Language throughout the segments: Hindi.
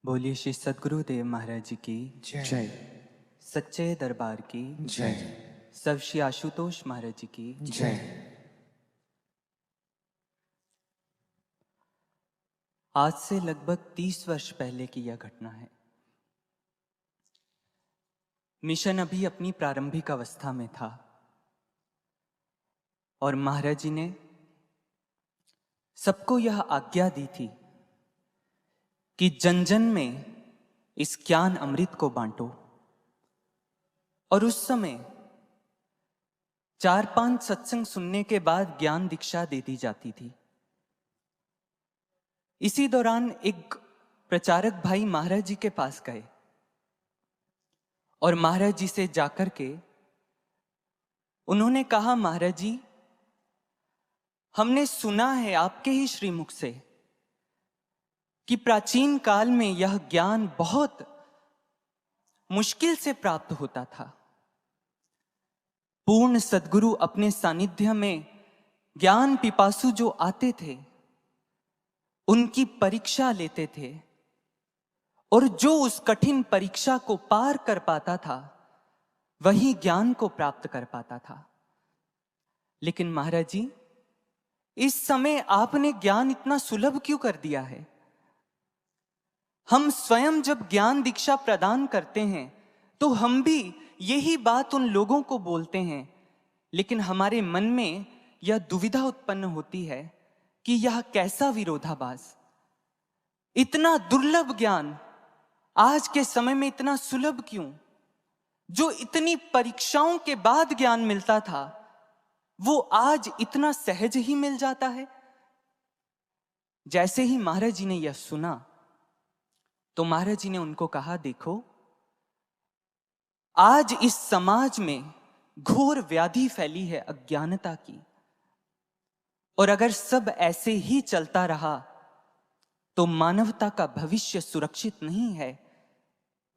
बोलिए श्री सद्गुरुदेव महाराज जी की जय। सच्चे दरबार की जय। सब श्री आशुतोष महाराज जी की जय। आज से लगभग 30 वर्ष पहले की यह घटना है। मिशन अभी अपनी प्रारंभिक अवस्था में था और महाराज जी ने सबको यह आज्ञा दी थी कि जन जन में इस ज्ञान अमृत को बांटो। और उस समय 4-5 सत्संग सुनने के बाद ज्ञान दीक्षा दे दी जाती थी। इसी दौरान एक प्रचारक भाई महाराज जी के पास गए और महाराज जी से जाकर के उन्होंने कहा, महाराज जी, हमने सुना है आपके ही श्रीमुख से कि प्राचीन काल में यह ज्ञान बहुत मुश्किल से प्राप्त होता था। पूर्ण सद्गुरु अपने सानिध्य में ज्ञान पिपासु जो आते थे उनकी परीक्षा लेते थे और जो उस कठिन परीक्षा को पार कर पाता था वही ज्ञान को प्राप्त कर पाता था। लेकिन महाराज जी, इस समय आपने ज्ञान इतना सुलभ क्यों कर दिया है? हम स्वयं जब ज्ञान दीक्षा प्रदान करते हैं तो हम भी यही बात उन लोगों को बोलते हैं, लेकिन हमारे मन में यह दुविधा उत्पन्न होती है कि यह कैसा विरोधाभास। इतना दुर्लभ ज्ञान आज के समय में इतना सुलभ क्यों? जो इतनी परीक्षाओं के बाद ज्ञान मिलता था वो आज इतना सहज ही मिल जाता है। जैसे ही महाराज जी ने यह सुना तो महाराज जी ने उनको कहा, देखो, आज इस समाज में घोर व्याधि फैली है अज्ञानता की, और अगर सब ऐसे ही चलता रहा तो मानवता का भविष्य सुरक्षित नहीं है।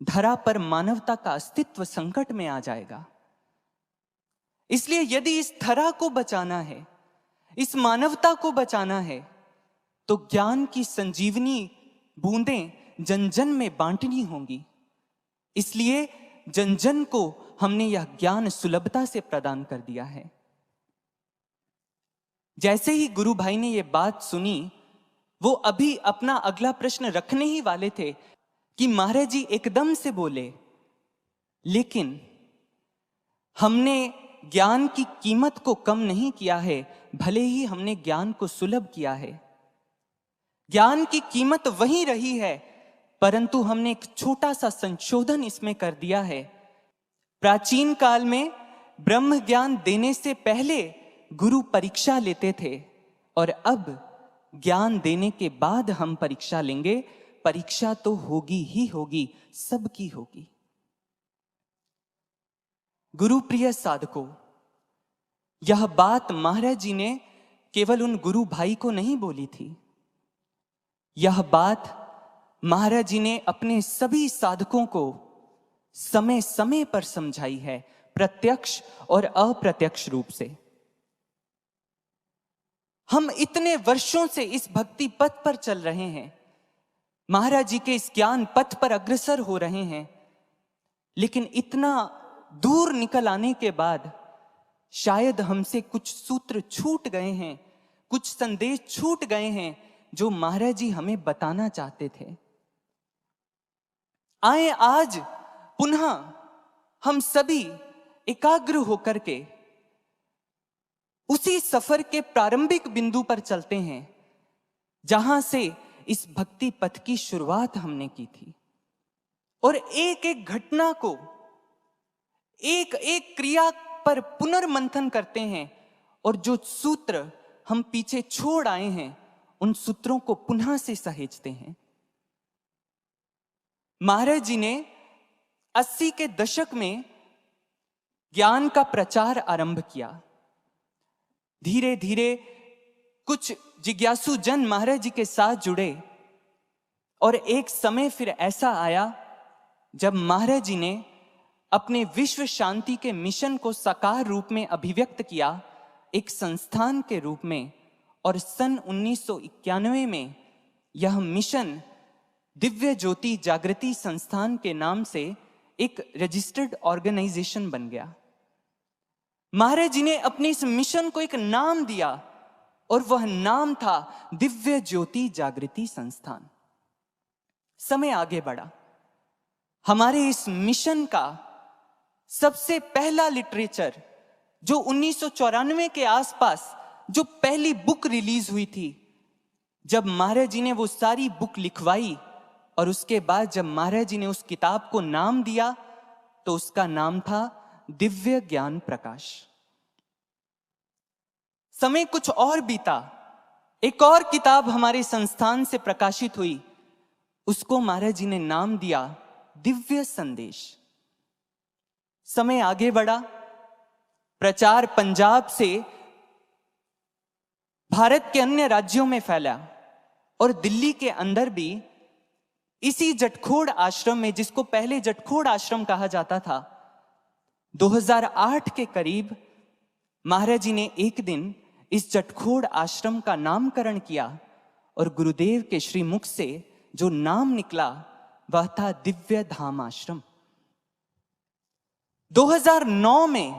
धरा पर मानवता का अस्तित्व संकट में आ जाएगा। इसलिए यदि इस धरा को बचाना है, इस मानवता को बचाना है, तो ज्ञान की संजीवनी बूंदें जन जन में बांटनी होंगी। इसलिए जन जन को हमने यह ज्ञान सुलभता से प्रदान कर दिया है। जैसे ही गुरु भाई ने यह बात सुनी, वो अभी अपना अगला प्रश्न रखने ही वाले थे कि महाराज जी एकदम से बोले, लेकिन हमने ज्ञान की कीमत को कम नहीं किया है, भले ही हमने ज्ञान को सुलभ किया है। ज्ञान की कीमत वही रही है, परंतु हमने एक छोटा सा संशोधन इसमें कर दिया है। प्राचीन काल में ब्रह्म ज्ञान देने से पहले गुरु परीक्षा लेते थे और अब ज्ञान देने के बाद हम परीक्षा लेंगे। परीक्षा तो होगी ही होगी, सबकी होगी। गुरु प्रिय साधकों, यह बात महाराज जी ने केवल उन गुरु भाई को नहीं बोली थी, यह बात महाराज जी ने अपने सभी साधकों को समय समय पर समझाई है, प्रत्यक्ष और अप्रत्यक्ष रूप से। हम इतने वर्षों से इस भक्ति पथ पर चल रहे हैं, महाराज जी के इस ज्ञान पथ पर अग्रसर हो रहे हैं, लेकिन इतना दूर निकल आने के बाद शायद हमसे कुछ सूत्र छूट गए हैं, कुछ संदेश छूट गए हैं जो महाराज जी हमें बताना चाहते थे। आए आज पुनः हम सभी एकाग्र होकर के उसी सफर के प्रारंभिक बिंदु पर चलते हैं जहां से इस भक्ति पथ की शुरुआत हमने की थी, और एक एक घटना को, एक एक क्रिया पर पुनर्मंथन करते हैं, और जो सूत्र हम पीछे छोड़ आए हैं उन सूत्रों को पुनः से सहेजते हैं। महाराज जी ने 80 के दशक में ज्ञान का प्रचार आरंभ किया। धीरे धीरे कुछ जिज्ञासु जन महाराज जी के साथ जुड़े और एक समय फिर ऐसा आया जब महाराज जी ने अपने विश्व शांति के मिशन को साकार रूप में अभिव्यक्त किया एक संस्थान के रूप में, और सन 1991 में यह मिशन दिव्य ज्योति जागृति संस्थान के नाम से एक रजिस्टर्ड ऑर्गेनाइजेशन बन गया। महाराज जी ने अपने इस मिशन को एक नाम दिया और वह नाम था दिव्य ज्योति जागृति संस्थान। समय आगे बढ़ा। हमारे इस मिशन का सबसे पहला लिटरेचर जो 1994 के आसपास जो पहली बुक रिलीज हुई थी, जब महाराज जी ने वो सारी बुक लिखवाई और उसके बाद जब महाराज जी ने उस किताब को नाम दिया तो उसका नाम था दिव्य ज्ञान प्रकाश। समय कुछ और बीता, एक और किताब हमारे संस्थान से प्रकाशित हुई, उसको महाराज जी ने नाम दिया दिव्य संदेश। समय आगे बढ़ा, प्रचार पंजाब से भारत के अन्य राज्यों में फैला और दिल्ली के अंदर भी इसी जटखोड़ आश्रम में, जिसको पहले जटखोड़ आश्रम कहा जाता था, 2008 के करीब महाराज जी ने एक दिन इस जटखोड़ आश्रम का नामकरण किया और गुरुदेव के श्रीमुख से जो नाम निकला वह था दिव्य धाम आश्रम। 2009 में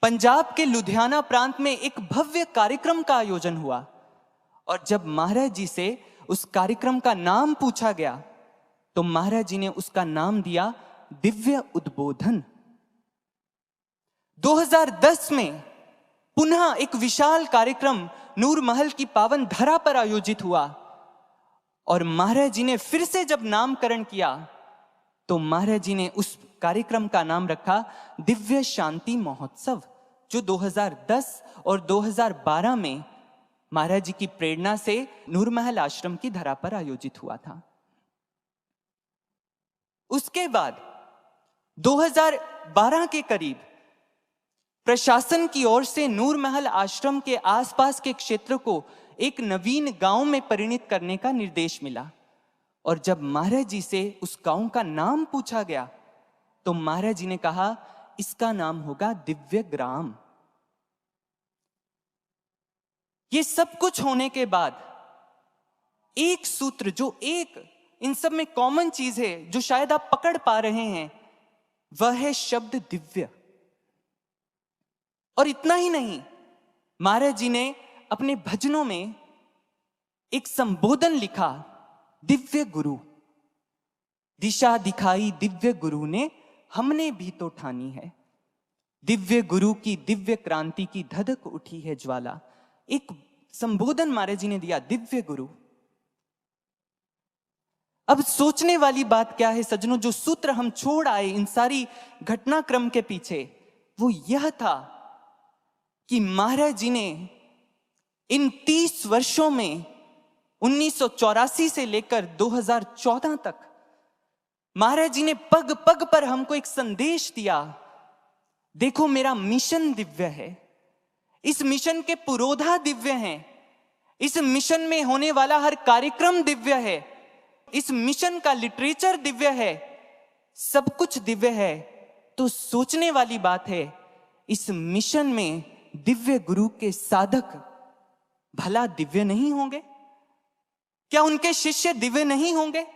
पंजाब के लुधियाना प्रांत में एक भव्य कार्यक्रम का आयोजन हुआ और जब महाराज जी से उस कार्यक्रम का नाम पूछा गया तो महाराज जी ने उसका नाम दिया दिव्य उद्बोधन। 2010 में पुनः एक विशाल कार्यक्रम नूर महल की पावन धरा पर आयोजित हुआ और महाराज जी ने फिर से जब नामकरण किया तो महाराज जी ने उस कार्यक्रम का नाम रखा दिव्य शांति महोत्सव, जो 2010 और 2012 में महाराज जी की प्रेरणा से नूरमहल आश्रम की धरा पर आयोजित हुआ था। उसके बाद 2012 के करीब प्रशासन की ओर से नूरमहल आश्रम के आसपास के क्षेत्र को एक नवीन गांव में परिणित करने का निर्देश मिला और जब महाराज जी से उस गांव का नाम पूछा गया तो महाराज जी ने कहा इसका नाम होगा दिव्य ग्राम। ये सब कुछ होने के बाद एक सूत्र, जो एक इन सब में कॉमन चीज है जो शायद आप पकड़ पा रहे हैं, वह है शब्द दिव्य। और इतना ही नहीं, महाराज जी ने अपने भजनों में एक संबोधन लिखा, दिव्य गुरु, दिशा दिखाई दिव्य गुरु ने, हमने भी तो ठानी है। दिव्य गुरु की दिव्य क्रांति की धधक उठी है ज्वाला। एक संबोधन महाराज जी ने दिया, दिव्य गुरु। अब सोचने वाली बात क्या है सज्जनों, जो सूत्र हम छोड़ आए इन सारी घटनाक्रम के पीछे, वो यह था कि महाराज जी ने इन 30 वर्षों में 1984 से लेकर 2014 तक महाराज जी ने पग पग पर हमको एक संदेश दिया, देखो मेरा मिशन दिव्य है, इस मिशन के पुरोधा दिव्य हैं, इस मिशन में होने वाला हर कार्यक्रम दिव्य है, इस मिशन का लिटरेचर दिव्य है, सब कुछ दिव्य है। तो सोचने वाली बात है, इस मिशन में दिव्य गुरु के साधक भला दिव्य नहीं होंगे? क्या उनके शिष्य दिव्य नहीं होंगे?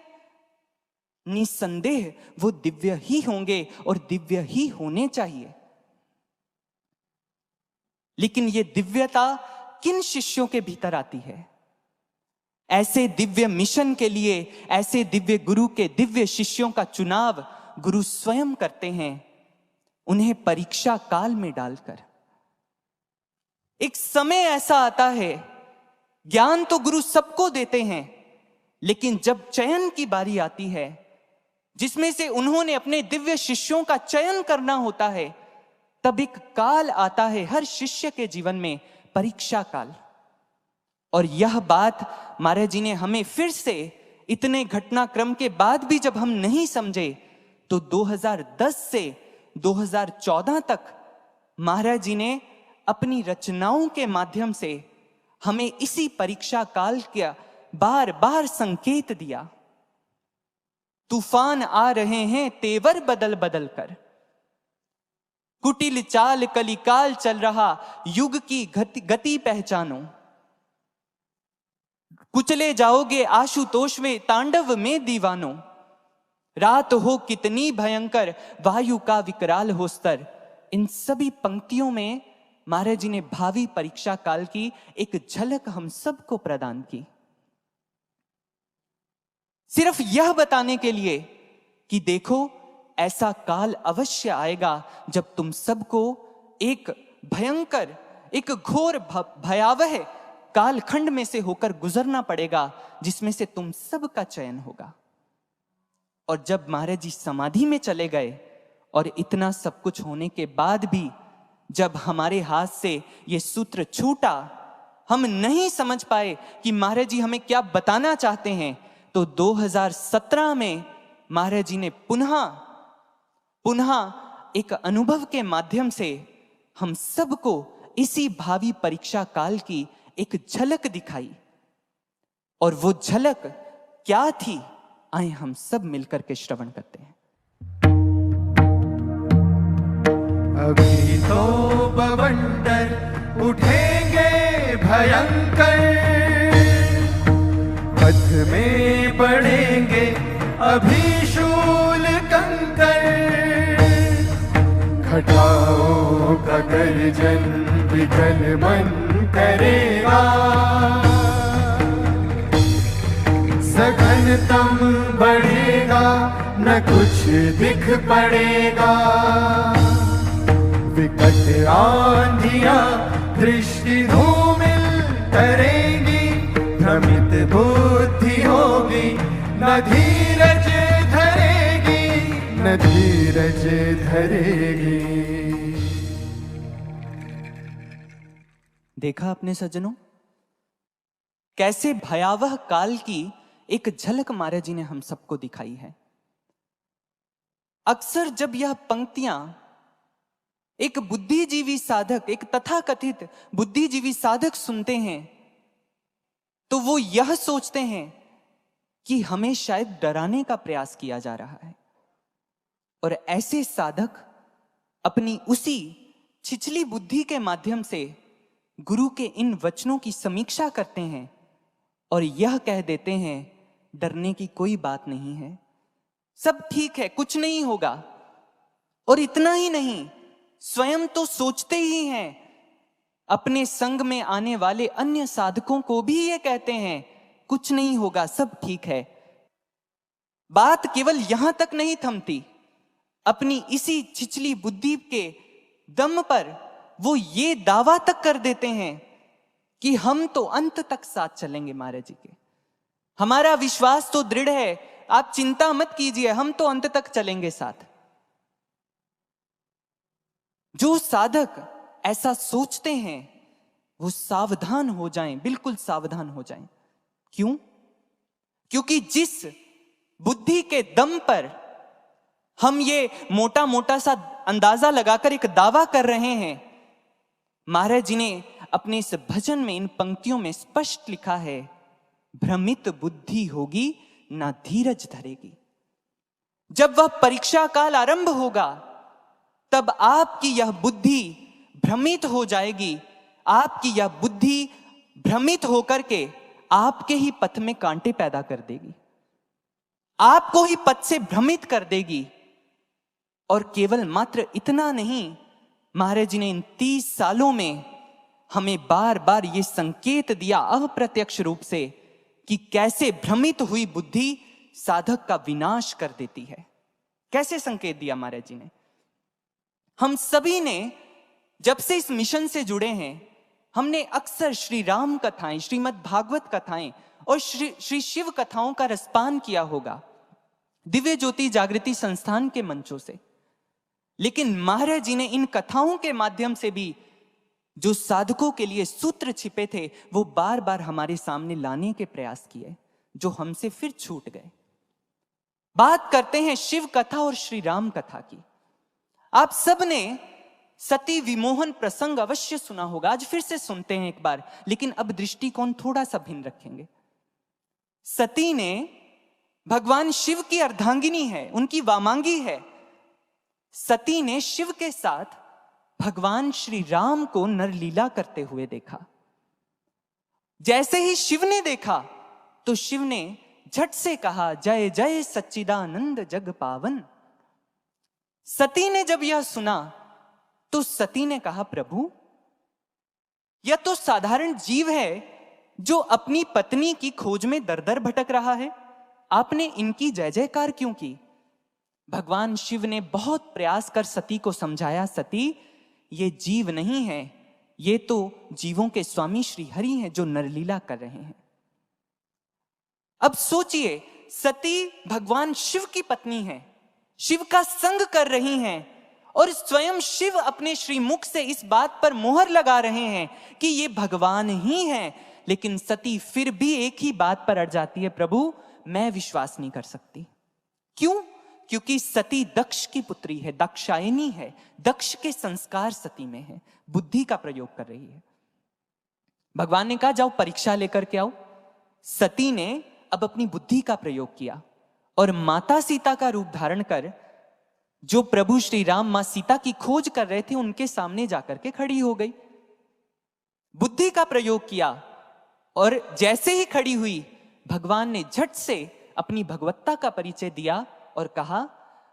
निसंदेह वो दिव्य ही होंगे और दिव्य ही होने चाहिए। लेकिन ये दिव्यता किन शिष्यों के भीतर आती है? ऐसे दिव्य मिशन के लिए, ऐसे दिव्य गुरु के दिव्य शिष्यों का चुनाव गुरु स्वयं करते हैं, उन्हें परीक्षा काल में डालकर। एक समय ऐसा आता है, ज्ञान तो गुरु सबको देते हैं, लेकिन जब चयन की बारी आती है, जिसमें से उन्होंने अपने दिव्य शिष्यों का चयन करना होता है, तब एक काल आता है हर शिष्य के जीवन में, परीक्षा काल। और यह बात महाराज जी ने हमें फिर से इतने घटनाक्रम के बाद भी जब हम नहीं समझे, तो 2010 से 2014 तक महाराज जी ने अपनी रचनाओं के माध्यम से हमें इसी परीक्षा काल का बार बार संकेत दिया। तूफान आ रहे हैं तेवर बदल बदल कर, कुटिल चाल कलिकाल चल रहा, युग की गति पहचानो। कुचले जाओगे आशुतोष वे तांडव में दीवानों, रात हो कितनी भयंकर वायु का विकराल हो स्तर। इन सभी पंक्तियों में महाराज जी ने भावी परीक्षा काल की एक झलक हम सबको प्रदान की, सिर्फ यह बताने के लिए कि देखो ऐसा काल अवश्य आएगा जब तुम सबको एक भयंकर, एक घोर भयावह कालखंड में से होकर गुजरना पड़ेगा, जिसमें से तुम सबका चयन होगा। और जब महाराज जी समाधि में चले गए और इतना सब कुछ होने के बाद भी जब हमारे हाथ से ये सूत्र छूटा, हम नहीं समझ पाए कि महाराज जी हमें क्या बताना चाहते हैं, तो 2017 में महाराज जी ने पुनः एक अनुभव के माध्यम से हम सबको इसी भावी परीक्षा काल की एक झलक दिखाई। और वो झलक क्या थी, आए हम सब मिलकर के श्रवण करते हैं। अभी तो बवंडर उठेंगे भयंकर, पथ में पड़ेंगे अभी शूल कंकर, घटाओं का गर्जन विकल मन करेगा, सघनतम बढ़ेगा न कुछ दिख पड़ेगा, विकट आंधियां दृष्टि धूमिल करेंगी, भ्रमित बुद्धि होगी न धीरज धरेगी, न धीरज धरेगी। देखा आपने सज्जनों, कैसे भयावह काल की एक झलक महाराज जी ने हम सबको दिखाई है। अक्सर जब यह पंक्तियां एक बुद्धिजीवी साधक, एक तथाकथित बुद्धिजीवी साधक सुनते हैं, तो वो यह सोचते हैं कि हमें शायद डराने का प्रयास किया जा रहा है। और ऐसे साधक अपनी उसी छिछली बुद्धि के माध्यम से गुरु के इन वचनों की समीक्षा करते हैं और यह कह देते हैं डरने की कोई बात नहीं है, सब ठीक है, कुछ नहीं होगा। और इतना ही नहीं, स्वयं तो सोचते ही हैं, अपने संग में आने वाले अन्य साधकों को भी ये कहते हैं कुछ नहीं होगा, सब ठीक है। बात केवल यहां तक नहीं थमती, अपनी इसी छिछली बुद्धि के दम पर वो ये दावा तक कर देते हैं कि हम तो अंत तक साथ चलेंगे महाराज जी के, हमारा विश्वास तो दृढ़ है, आप चिंता मत कीजिए, हम तो अंत तक चलेंगे साथ। जो साधक ऐसा सोचते हैं वो सावधान हो जाएं, बिल्कुल सावधान हो जाएं। क्यों? क्योंकि जिस बुद्धि के दम पर हम ये मोटा मोटा सा अंदाजा लगाकर एक दावा कर रहे हैं, महाराज जी ने अपने इस भजन में इन पंक्तियों में स्पष्ट लिखा है, भ्रमित बुद्धि होगी ना धीरज धरेगी। जब वह परीक्षा काल आरंभ होगा तब आपकी यह बुद्धि भ्रमित हो जाएगी, आपकी यह बुद्धि भ्रमित होकर के आपके ही पथ में कांटे पैदा कर देगी, आपको ही पथ से भ्रमित कर देगी। और केवल मात्र इतना नहीं, महाराज जी ने इन 30 सालों में हमें बार बार ये संकेत दिया अप्रत्यक्ष रूप से कि कैसे भ्रमित हुई बुद्धि साधक का विनाश कर देती है। कैसे संकेत दिया महाराज जी ने? हम सभी ने जब से इस मिशन से जुड़े हैं, हमने अक्सर श्री राम कथाएं, श्रीमद् भागवत कथाएं और श्री शिव कथाओं का रसपान किया होगा दिव्य ज्योति जागृति संस्थान के मंचों से। लेकिन महाराज जी ने इन कथाओं के माध्यम से भी जो साधकों के लिए सूत्र छिपे थे वो बार बार हमारे सामने लाने के प्रयास किए, जो हमसे फिर छूट गए। बात करते हैं शिव कथा और श्री राम कथा की। आप सब ने सती विमोहन प्रसंग अवश्य सुना होगा, आज फिर से सुनते हैं एक बार, लेकिन अब दृष्टिकोण थोड़ा सा भिन्न रखेंगे। सती ने भगवान शिव की अर्धांगिनी है, उनकी वामांगी है। सती ने शिव के साथ भगवान श्री राम को नरलीला करते हुए देखा जैसे ही शिव ने देखा तो शिव ने झट से कहा, जय जय सच्चिदानंद जग पावन। सती ने जब यह सुना तो सती ने कहा, प्रभु यह तो साधारण जीव है जो अपनी पत्नी की खोज में दर दर भटक रहा है, आपने इनकी जय जयकार क्यों की? भगवान शिव ने बहुत प्रयास कर सती को समझाया, सती ये जीव नहीं है, ये तो जीवों के स्वामी श्री हरि हैं जो नरलीला कर रहे हैं। अब सोचिए, सती भगवान शिव की पत्नी है, शिव का संग कर रही हैं और स्वयं शिव अपने श्रीमुख से इस बात पर मोहर लगा रहे हैं कि ये भगवान ही हैं, लेकिन सती फिर भी एक ही बात पर अड़ जाती है, प्रभु मैं विश्वास नहीं कर सकती। क्यों? क्योंकि सती दक्ष की पुत्री है, दक्षायनी है, दक्ष के संस्कार सती में है, बुद्धि का प्रयोग कर रही है। भगवान ने कहा, जाओ परीक्षा लेकर के आओ। सती ने अब अपनी बुद्धि का प्रयोग किया और माता सीता का रूप धारण कर जो प्रभु श्री राम मां सीता की खोज कर रहे थे उनके सामने जाकर के खड़ी हो गई। बुद्धि का प्रयोग किया और जैसे ही खड़ी हुई, भगवान ने झट से अपनी भगवत्ता का परिचय दिया और कहा,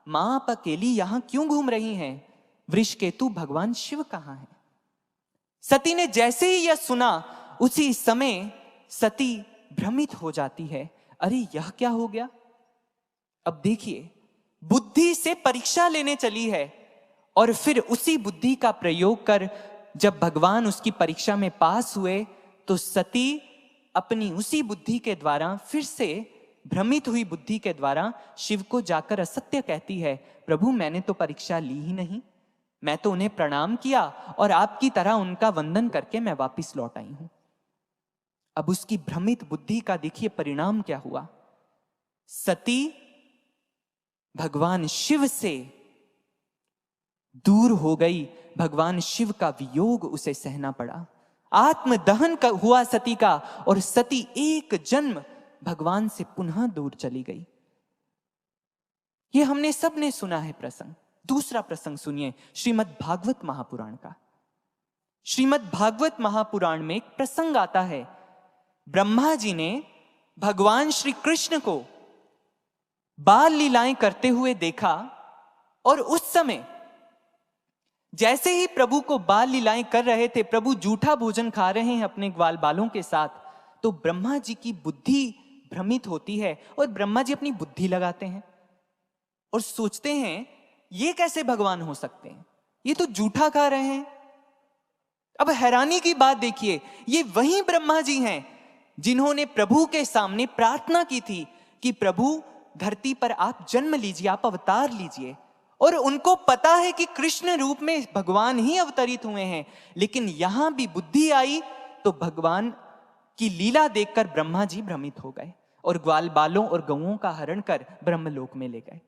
मां आप अकेली यहां क्यों घूम रही हैं? वृषकेतु भगवान शिव कहां हैं? सती ने जैसे ही यह सुना, उसी समय सती भ्रमित हो जाती है, अरे यह क्या हो गया? अब देखिए, बुद्धि से परीक्षा लेने चली है और फिर उसी बुद्धि का प्रयोग कर जब भगवान उसकी परीक्षा में पास हुए तो सती अपनी उसी बुद्धि के द्वारा, फिर से भ्रमित हुई बुद्धि के द्वारा शिव को जाकर असत्य कहती है, प्रभु मैंने तो परीक्षा ली ही नहीं, मैं तो उन्हें प्रणाम किया और आपकी तरह उनका वंदन करके मैं वापस लौट आई हूं। अब उसकी भ्रमित बुद्धि का देखिए परिणाम क्या हुआ। सती भगवान शिव से दूर हो गई, भगवान शिव का वियोग उसे सहना पड़ा, आत्मदहन हुआ सती का और सती एक जन्म भगवान से पुनः दूर चली गई। यह हमने सबने सुना है प्रसंग। दूसरा प्रसंग सुनिए श्रीमद् भागवत महापुराण का। श्रीमद् भागवत महापुराण में एक प्रसंग आता है, ब्रह्मा जी ने भगवान श्री कृष्ण को बाल लीलाएं करते हुए देखा और उस समय जैसे ही प्रभु को बाल लीलाएं कर रहे थे, प्रभु जूठा भोजन खा रहे हैं अपने ग्वाल बालों के साथ, तो ब्रह्मा जी की बुद्धि भ्रमित होती है और ब्रह्मा जी अपनी बुद्धि लगाते हैं और सोचते हैं ये कैसे भगवान हो सकते हैं, ये तो जूठा खा रहे हैं। अब हैरानी की बात देखिए, ये वही ब्रह्मा जी हैं जिन्होंने प्रभु के सामने प्रार्थना की थी कि प्रभु धरती पर आप जन्म लीजिए, आप अवतार लीजिए, और उनको पता है कि कृष्ण रूप में भगवान ही अवतरित हुए हैं, लेकिन यहां भी बुद्धि आई तो भगवान की लीला देखकर ब्रह्मा जी भ्रमित हो गए और ग्वाल बालों और गौओं का हरण कर ब्रह्मलोक में ले गए।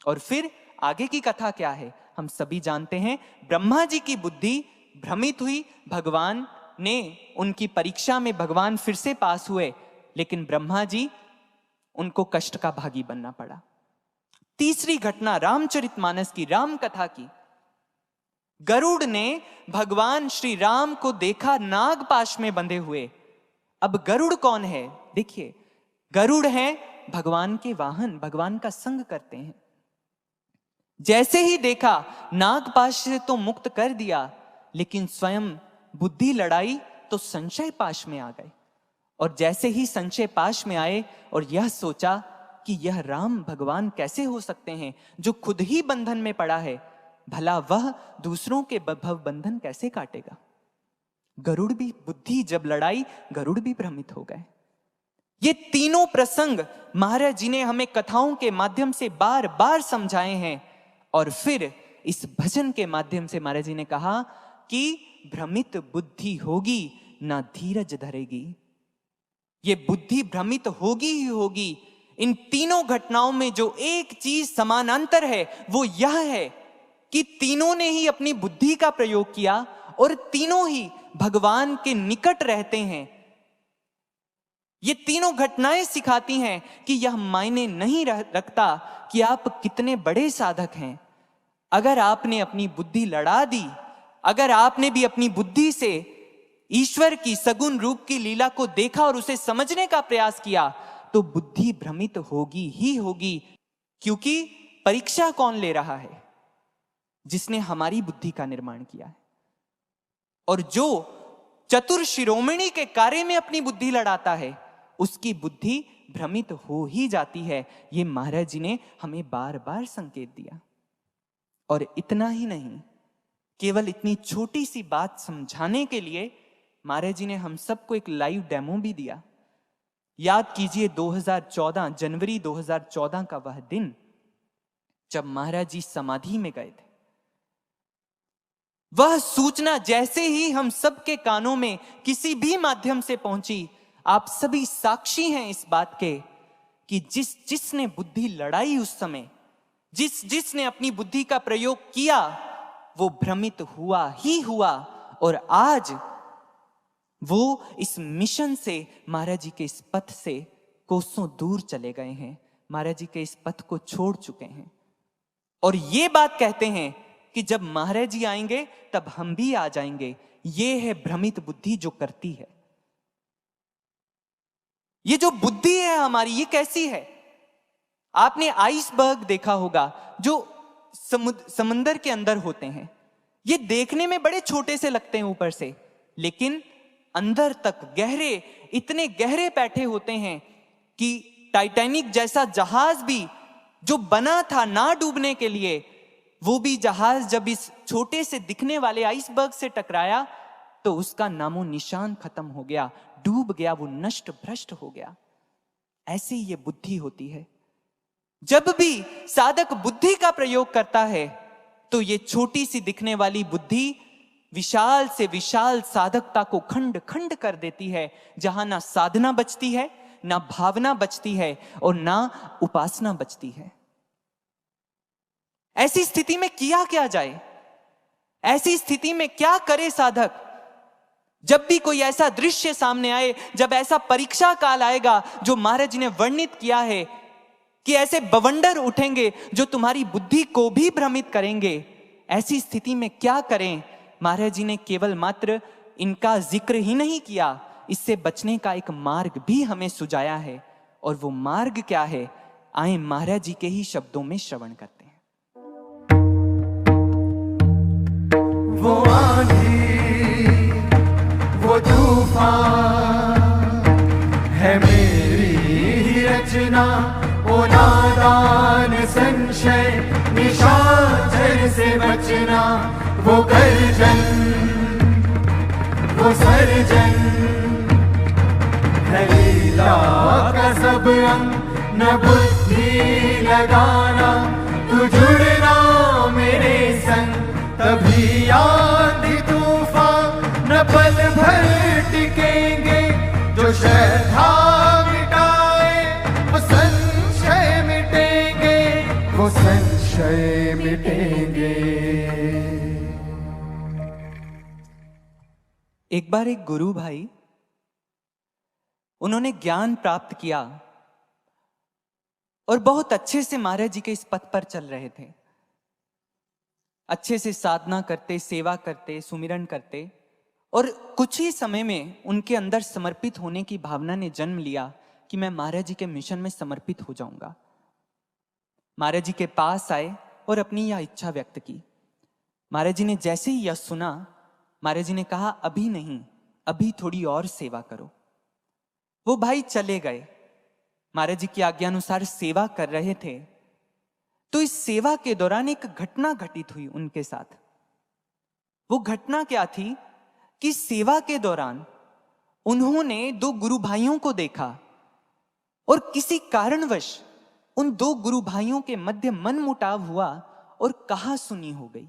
और फिर आगे की कथा क्या है हम सभी जानते हैं। ब्रह्मा जी की बुद्धि भ्रमित हुई, भगवान ने उनकी परीक्षा में भगवान फिर से पास हुए, लेकिन ब्रह्मा जी उनको कष्ट का भागी बनना पड़ा। तीसरी घटना रामचरितमानस की, राम कथा की। गरुड़ ने भगवान श्री राम को देखा नागपाश में बंधे हुए। अब गरुड़ कौन है? देखिए, गरुड़ हैं भगवान के वाहन, भगवान का संग करते हैं। जैसे ही देखा नागपाश से तो मुक्त कर दिया, लेकिन स्वयं बुद्धि लड़ाई तो संशय पाश में आ गए। और जैसे ही संशय पाश में आए और यह सोचा कि यह राम भगवान कैसे हो सकते हैं जो खुद ही बंधन में पड़ा है, भला वह दूसरों के भव बंधन कैसे काटेगा। गरुड़ भी बुद्धि जब लड़ाई, गरुड़ भी भ्रमित हो गए। ये तीनों प्रसंग महाराज जी ने हमें कथाओं के माध्यम से बार बार समझाए हैं और फिर इस भजन के माध्यम से महाराज जी ने कहा कि भ्रमित बुद्धि होगी ना धीरज धरेगी। ये बुद्धि भ्रमित होगी ही होगी। इन तीनों घटनाओं में जो एक चीज समानांतर है वो यह है कि तीनों ने ही अपनी बुद्धि का प्रयोग किया और तीनों ही भगवान के निकट रहते हैं। ये तीनों घटनाएं सिखाती हैं कि यह मायने नहीं रखता कि आप कितने बड़े साधक हैं। अगर आपने अपनी बुद्धि लड़ा दी, अगर आपने भी अपनी बुद्धि से ईश्वर की सगुण रूप की लीला को देखा और उसे समझने का प्रयास किया, तो बुद्धि भ्रमित होगी ही होगी। क्योंकि परीक्षा कौन ले रहा है? जिसने हमारी बुद्धि का निर्माण किया है। और जो चतुर शिरोमणि के कार्य में अपनी बुद्धि लड़ाता है, उसकी बुद्धि भ्रमित हो ही जाती है। ये महाराज जी ने हमें बार बार संकेत दिया। और इतना ही नहीं, केवल इतनी छोटी सी बात समझाने के लिए महाराज जी ने हम सबको एक लाइव डेमो भी दिया। याद कीजिए 2014 जनवरी 2014 का वह दिन जब महाराज जी समाधि में गए थे। वह सूचना जैसे ही हम सबके कानों में किसी भी माध्यम से पहुंची, आप सभी साक्षी हैं इस बात के कि जिसने बुद्धि लड़ाई उस समय, जिसने अपनी बुद्धि का प्रयोग किया, वो भ्रमित हुआ ही हुआ। और आज वो इस मिशन से, महाराज जी के इस पथ से कोसों दूर चले गए हैं। महाराज जी के इस पथ को छोड़ चुके हैं। और ये बात कहते हैं कि जब महाराज जी आएंगे तब हम भी आ जाएंगे। ये है भ्रमित बुद्धि जो करती है। ये जो बुद्धि है हमारी, ये कैसी है? आपने आइसबर्ग देखा होगा जो समंदर के अंदर होते हैं। ये देखने में बड़े छोटे से लगते हैं ऊपर से, लेकिन अंदर तक गहरे, इतने गहरे बैठे होते हैं कि टाइटैनिक जैसा जहाज भी जो बना था ना डूबने के लिए, वो भी जहाज जब इस छोटे से दिखने वाले आइसबर्ग से टकराया तो उसका नामो निशान खत्म हो गया, डूब गया, वो नष्ट भ्रष्ट हो गया। ऐसे ही ये बुद्धि होती है। जब भी साधक बुद्धि का प्रयोग करता है तो ये छोटी सी दिखने वाली बुद्धि विशाल से विशाल साधकता को खंड खंड कर देती है, जहां ना साधना बचती है, ना भावना बचती है और ना उपासना बचती है। ऐसी स्थिति में किया क्या जाए? ऐसी स्थिति में क्या करे साधक? जब भी कोई ऐसा दृश्य सामने आए, जब ऐसा परीक्षा काल आएगा जो महाराज जी ने वर्णित किया है कि ऐसे बवंडर उठेंगे जो तुम्हारी बुद्धि को भी भ्रमित करेंगे, ऐसी स्थिति में क्या करें? महाराज जी ने केवल मात्र इनका जिक्र ही नहीं किया, इससे बचने का एक मार्ग भी हमें सुझाया है। और वो मार्ग क्या है? आए महाराज जी के ही शब्दों में श्रवण करते हैं। वो आंधी, वो तूफान है मेरी ही रचना, ओ नादान संशय निशाचर से बचना। वो गर्जन, वो सर्जन है लीला का सब अंग, न बुद्धि लगाना, तू जुड़ना मेरे संग, तभी आंधी तूफान न पल भर टिकेंगे। जो श्रद्धा मिटाए वो संशय मिटेंगे, वो संशय मिटेंगे। एक बार एक गुरु भाई, उन्होंने ज्ञान प्राप्त किया और बहुत अच्छे से महाराज जी के इस पथ पर चल रहे थे। अच्छे से साधना करते, सेवा करते, सुमिरन करते, और कुछ ही समय में उनके अंदर समर्पित होने की भावना ने जन्म लिया कि मैं महाराज जी के मिशन में समर्पित हो जाऊंगा। महाराज जी के पास आए और अपनी यह इच्छा व्यक्त की। महाराज जी ने जैसे ही यह सुना, महाराज जी ने कहा अभी नहीं, अभी थोड़ी और सेवा करो। वो भाई चले गए, महाराज जी की आज्ञा अनुसार सेवा कर रहे थे। तो इस सेवा के दौरान एक घटना घटित हुई उनके साथ। वो घटना क्या थी कि सेवा के दौरान उन्होंने दो गुरु भाइयों को देखा और किसी कारणवश उन दो गुरु भाइयों के मध्य मनमुटाव हुआ और कहा सुनी हो गई।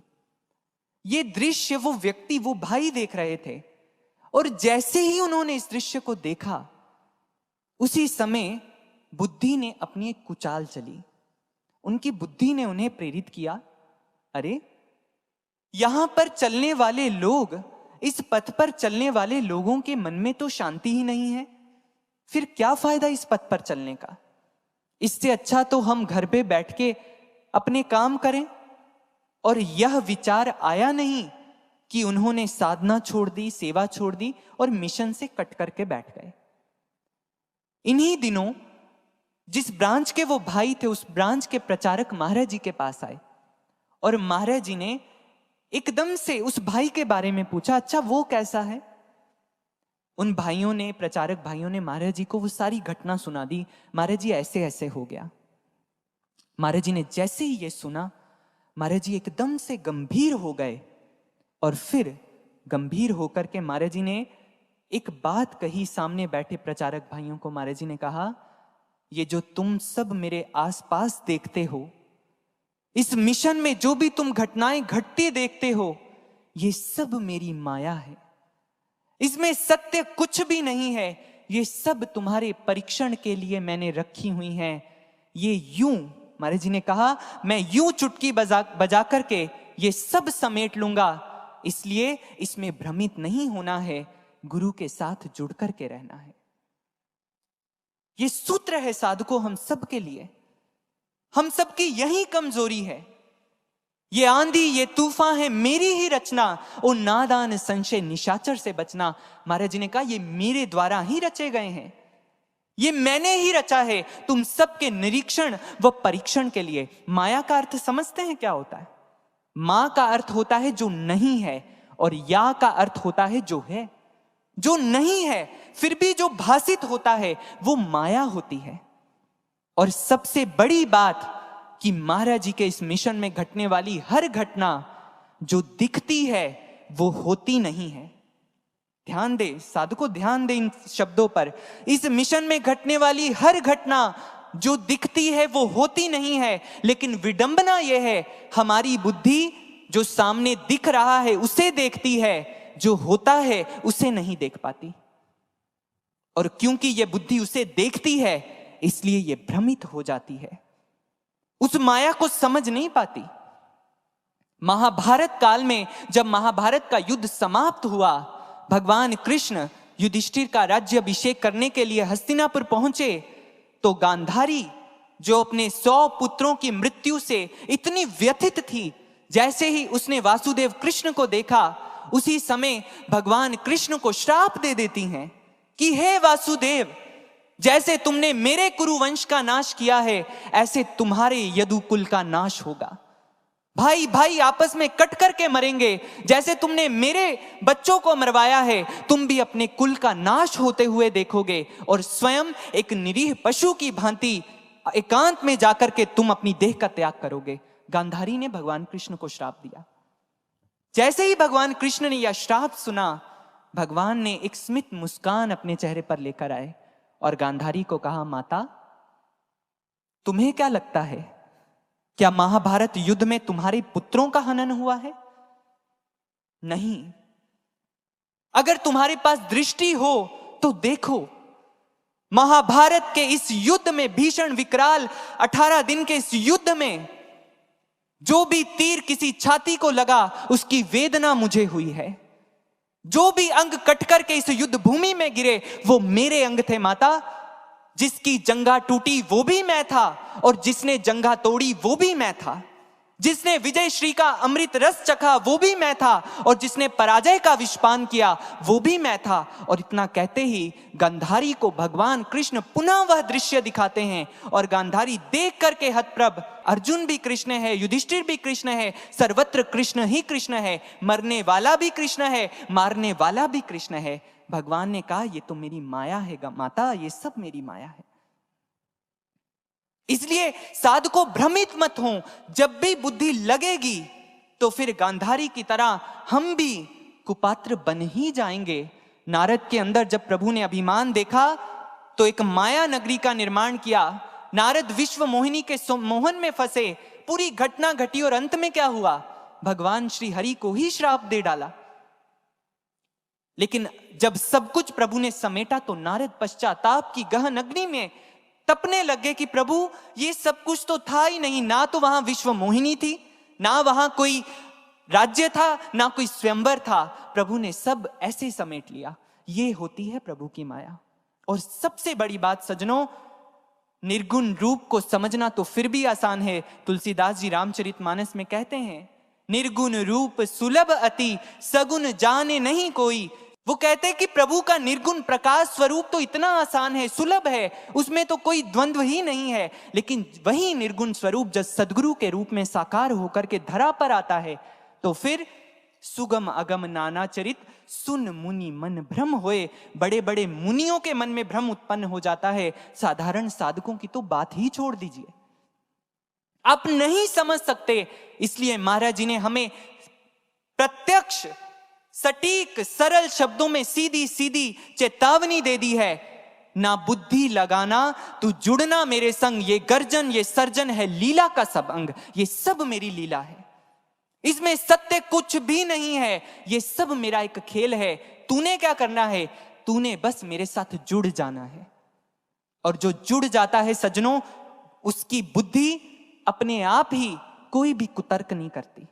ये दृश्य वो व्यक्ति, वो भाई देख रहे थे, और जैसे ही उन्होंने इस दृश्य को देखा, उसी समय बुद्धि ने अपनी एक कुचाल चली। उनकी बुद्धि ने उन्हें प्रेरित किया, अरे यहां पर चलने वाले लोग, इस पथ पर चलने वाले लोगों के मन में तो शांति ही नहीं है, फिर क्या फायदा इस पथ पर चलने का? इससे अच्छा तो हम घर पे बैठ के अपने काम करें। और यह विचार आया नहीं कि उन्होंने साधना छोड़ दी, सेवा छोड़ दी और मिशन से कट करके बैठ गए। इन्हीं दिनों जिस ब्रांच के वो भाई थे, उस ब्रांच के प्रचारक महाराज जी के पास आए और महाराज जी ने एकदम से उस भाई के बारे में पूछा, अच्छा वो कैसा है? उन भाइयों ने, प्रचारक भाइयों ने महाराज जी को वो सारी घटना सुना दी। महाराज जी ऐसे ऐसे हो गया। महाराज जी ने जैसे ही ये सुना, महाराज जी एकदम से गंभीर हो गए और फिर गंभीर होकर के महाराज जी ने एक बात कही सामने बैठे प्रचारक भाइयों को। महाराज जी ने कहा, ये जो तुम सब मेरे आसपास देखते हो, इस मिशन में जो भी तुम घटनाएं घटती देखते हो, ये सब मेरी माया है। इसमें सत्य कुछ भी नहीं है। ये सब तुम्हारे परीक्षण के लिए मैंने रखी हुई हैं। ये यूं, महाराज जी ने कहा, मैं यूं चुटकी बजा करके ये सब समेट लूंगा। इसलिए इसमें भ्रमित नहीं होना है, गुरु के साथ जुड़ करके रहना है। ये सूत्र है साधकों हम सब के लिए। हम सबकी यही कमजोरी है। ये आंधी, ये तूफान है मेरी ही रचना, ओ नादान संशय निशाचर से बचना। महाराज जी ने कहा, ये मेरे द्वारा ही रचे गए हैं, ये मैंने ही रचा है तुम सबके निरीक्षण व परीक्षण के लिए। माया का अर्थ समझते हैं क्या होता है? मां का अर्थ होता है जो नहीं है, और या का अर्थ होता है जो है। जो नहीं है फिर भी जो भासित होता है वो माया होती है। और सबसे बड़ी बात कि महाराज जी के इस मिशन में घटने वाली हर घटना जो दिखती है वो होती नहीं है। ध्यान दे साधकों, ध्यान दे इन शब्दों पर। इस मिशन में घटने वाली हर घटना जो दिखती है वो होती नहीं है, लेकिन विडंबना यह है हमारी बुद्धि जो सामने दिख रहा है उसे देखती है, जो होता है उसे नहीं देख पाती। और क्योंकि यह बुद्धि उसे देखती है इसलिए यह भ्रमित हो जाती है, उस माया को समझ नहीं पाती। महाभारत काल में जब महाभारत का युद्ध समाप्त हुआ, भगवान कृष्ण युधिष्ठिर का राज्य अभिषेक करने के लिए हस्तिनापुर पहुंचे, तो गांधारी जो अपने 100 पुत्रों की मृत्यु से इतनी व्यथित थी, जैसे ही उसने वासुदेव कृष्ण को देखा, उसी समय भगवान कृष्ण को श्राप दे देती हैं कि हे वासुदेव, जैसे तुमने मेरे कुरुवंश का नाश किया है ऐसे तुम्हारे यदुकुल का नाश होगा। भाई भाई आपस में कट करके मरेंगे। जैसे तुमने मेरे बच्चों को मरवाया है, तुम भी अपने कुल का नाश होते हुए देखोगे और स्वयं एक निरीह पशु की भांति एकांत में जाकर के तुम अपनी देह का त्याग करोगे। गांधारी ने भगवान कृष्ण को श्राप दिया। जैसे ही भगवान कृष्ण ने यह श्राप सुना, भगवान ने एक स्मित मुस्कान अपने चेहरे पर लेकर आए और गांधारी को कहा, माता तुम्हें क्या लगता है, क्या महाभारत युद्ध में तुम्हारे पुत्रों का हनन हुआ है? नहीं। अगर तुम्हारे पास दृष्टि हो तो देखो, महाभारत के इस युद्ध में, भीषण विकराल 18 दिन के इस युद्ध में जो भी तीर किसी छाती को लगा उसकी वेदना मुझे हुई है। जो भी अंग कट करके इस युद्ध भूमि में गिरे वो मेरे अंग थे माता। जिसकी जंगा टूटी वो भी मैं था और जिसने जंगा तोड़ी वो भी मैं था। जिसने विजय श्री का अमृत रस चखा वो भी मैं था और जिसने पराजय का विषपान किया वो भी मैं था। और इतना कहते ही गांधारी को भगवान कृष्ण पुनः वह दृश्य दिखाते हैं और गांधारी देख करके हतप्रभ, अर्जुन भी कृष्ण है, युधिष्ठिर भी कृष्ण है, सर्वत्र कृष्ण ही कृष्ण है, मरने वाला भी कृष्ण है, मारने वाला भी कृष्ण है। भगवान ने कहा, ये तो मेरी माया है माता, ये सब मेरी माया है। इसलिए साधकों भ्रमित मत हो। जब भी बुद्धि लगेगी तो फिर गांधारी की तरह हम भी कुपात्र बन ही जाएंगे। नारद के अंदर जब प्रभु ने अभिमान देखा तो एक माया नगरी का निर्माण किया। नारद विश्व मोहिनी के मोहन में फंसे, पूरी घटना घटी और अंत में क्या हुआ? भगवान श्री हरि को ही श्राप दे डाला। लेकिन जब सब कुछ प्रभु ने समेटा तो नारद पश्चाताप की गहन अग्नि में तपने लगे कि प्रभु ये सब कुछ तो था ही नहीं। ना तो वहां विश्व मोहिनी थी, ना वहां कोई राज्य था, ना कोई स्वयंवर था। प्रभु ने सब ऐसे समेट लिया। ये होती है प्रभु की माया। और सबसे बड़ी बात सज्जनों, निर्गुण रूप को समझना तो फिर भी आसान है। तुलसीदास जी रामचरितमानस में कहते हैं निर्गुण रूप सुलभ अति, सगुण जाने नहीं कोई। वो कहते हैं कि प्रभु का निर्गुण प्रकाश स्वरूप तो इतना आसान है, सुलभ है, उसमें तो कोई द्वंद्व ही नहीं है। लेकिन वही निर्गुण स्वरूप जब सदगुरु के रूप में साकार होकर के धरा पर आता है, तो फिर सुगम अगम नाना चरित, सुन मुनि मन भ्रम होए। बड़े बड़े मुनियों के मन में भ्रम उत्पन्न हो जाता है, साधारण साधकों की तो बात ही छोड़ दीजिए, आप नहीं समझ सकते। इसलिए महाराज जी ने हमें प्रत्यक्ष सटीक सरल शब्दों में सीधी सीधी चेतावनी दे दी है, ना बुद्धि लगाना तू जुड़ना मेरे संग, ये गर्जन ये सर्जन है लीला का सब अंग। ये सब मेरी लीला है, इसमें सत्य कुछ भी नहीं है, ये सब मेरा एक खेल है। तूने क्या करना है, तूने बस मेरे साथ जुड़ जाना है। और जो जुड़ जाता है सज्जनों, उसकी बुद्धि अपने आप ही कोई भी कुतर्क नहीं करती।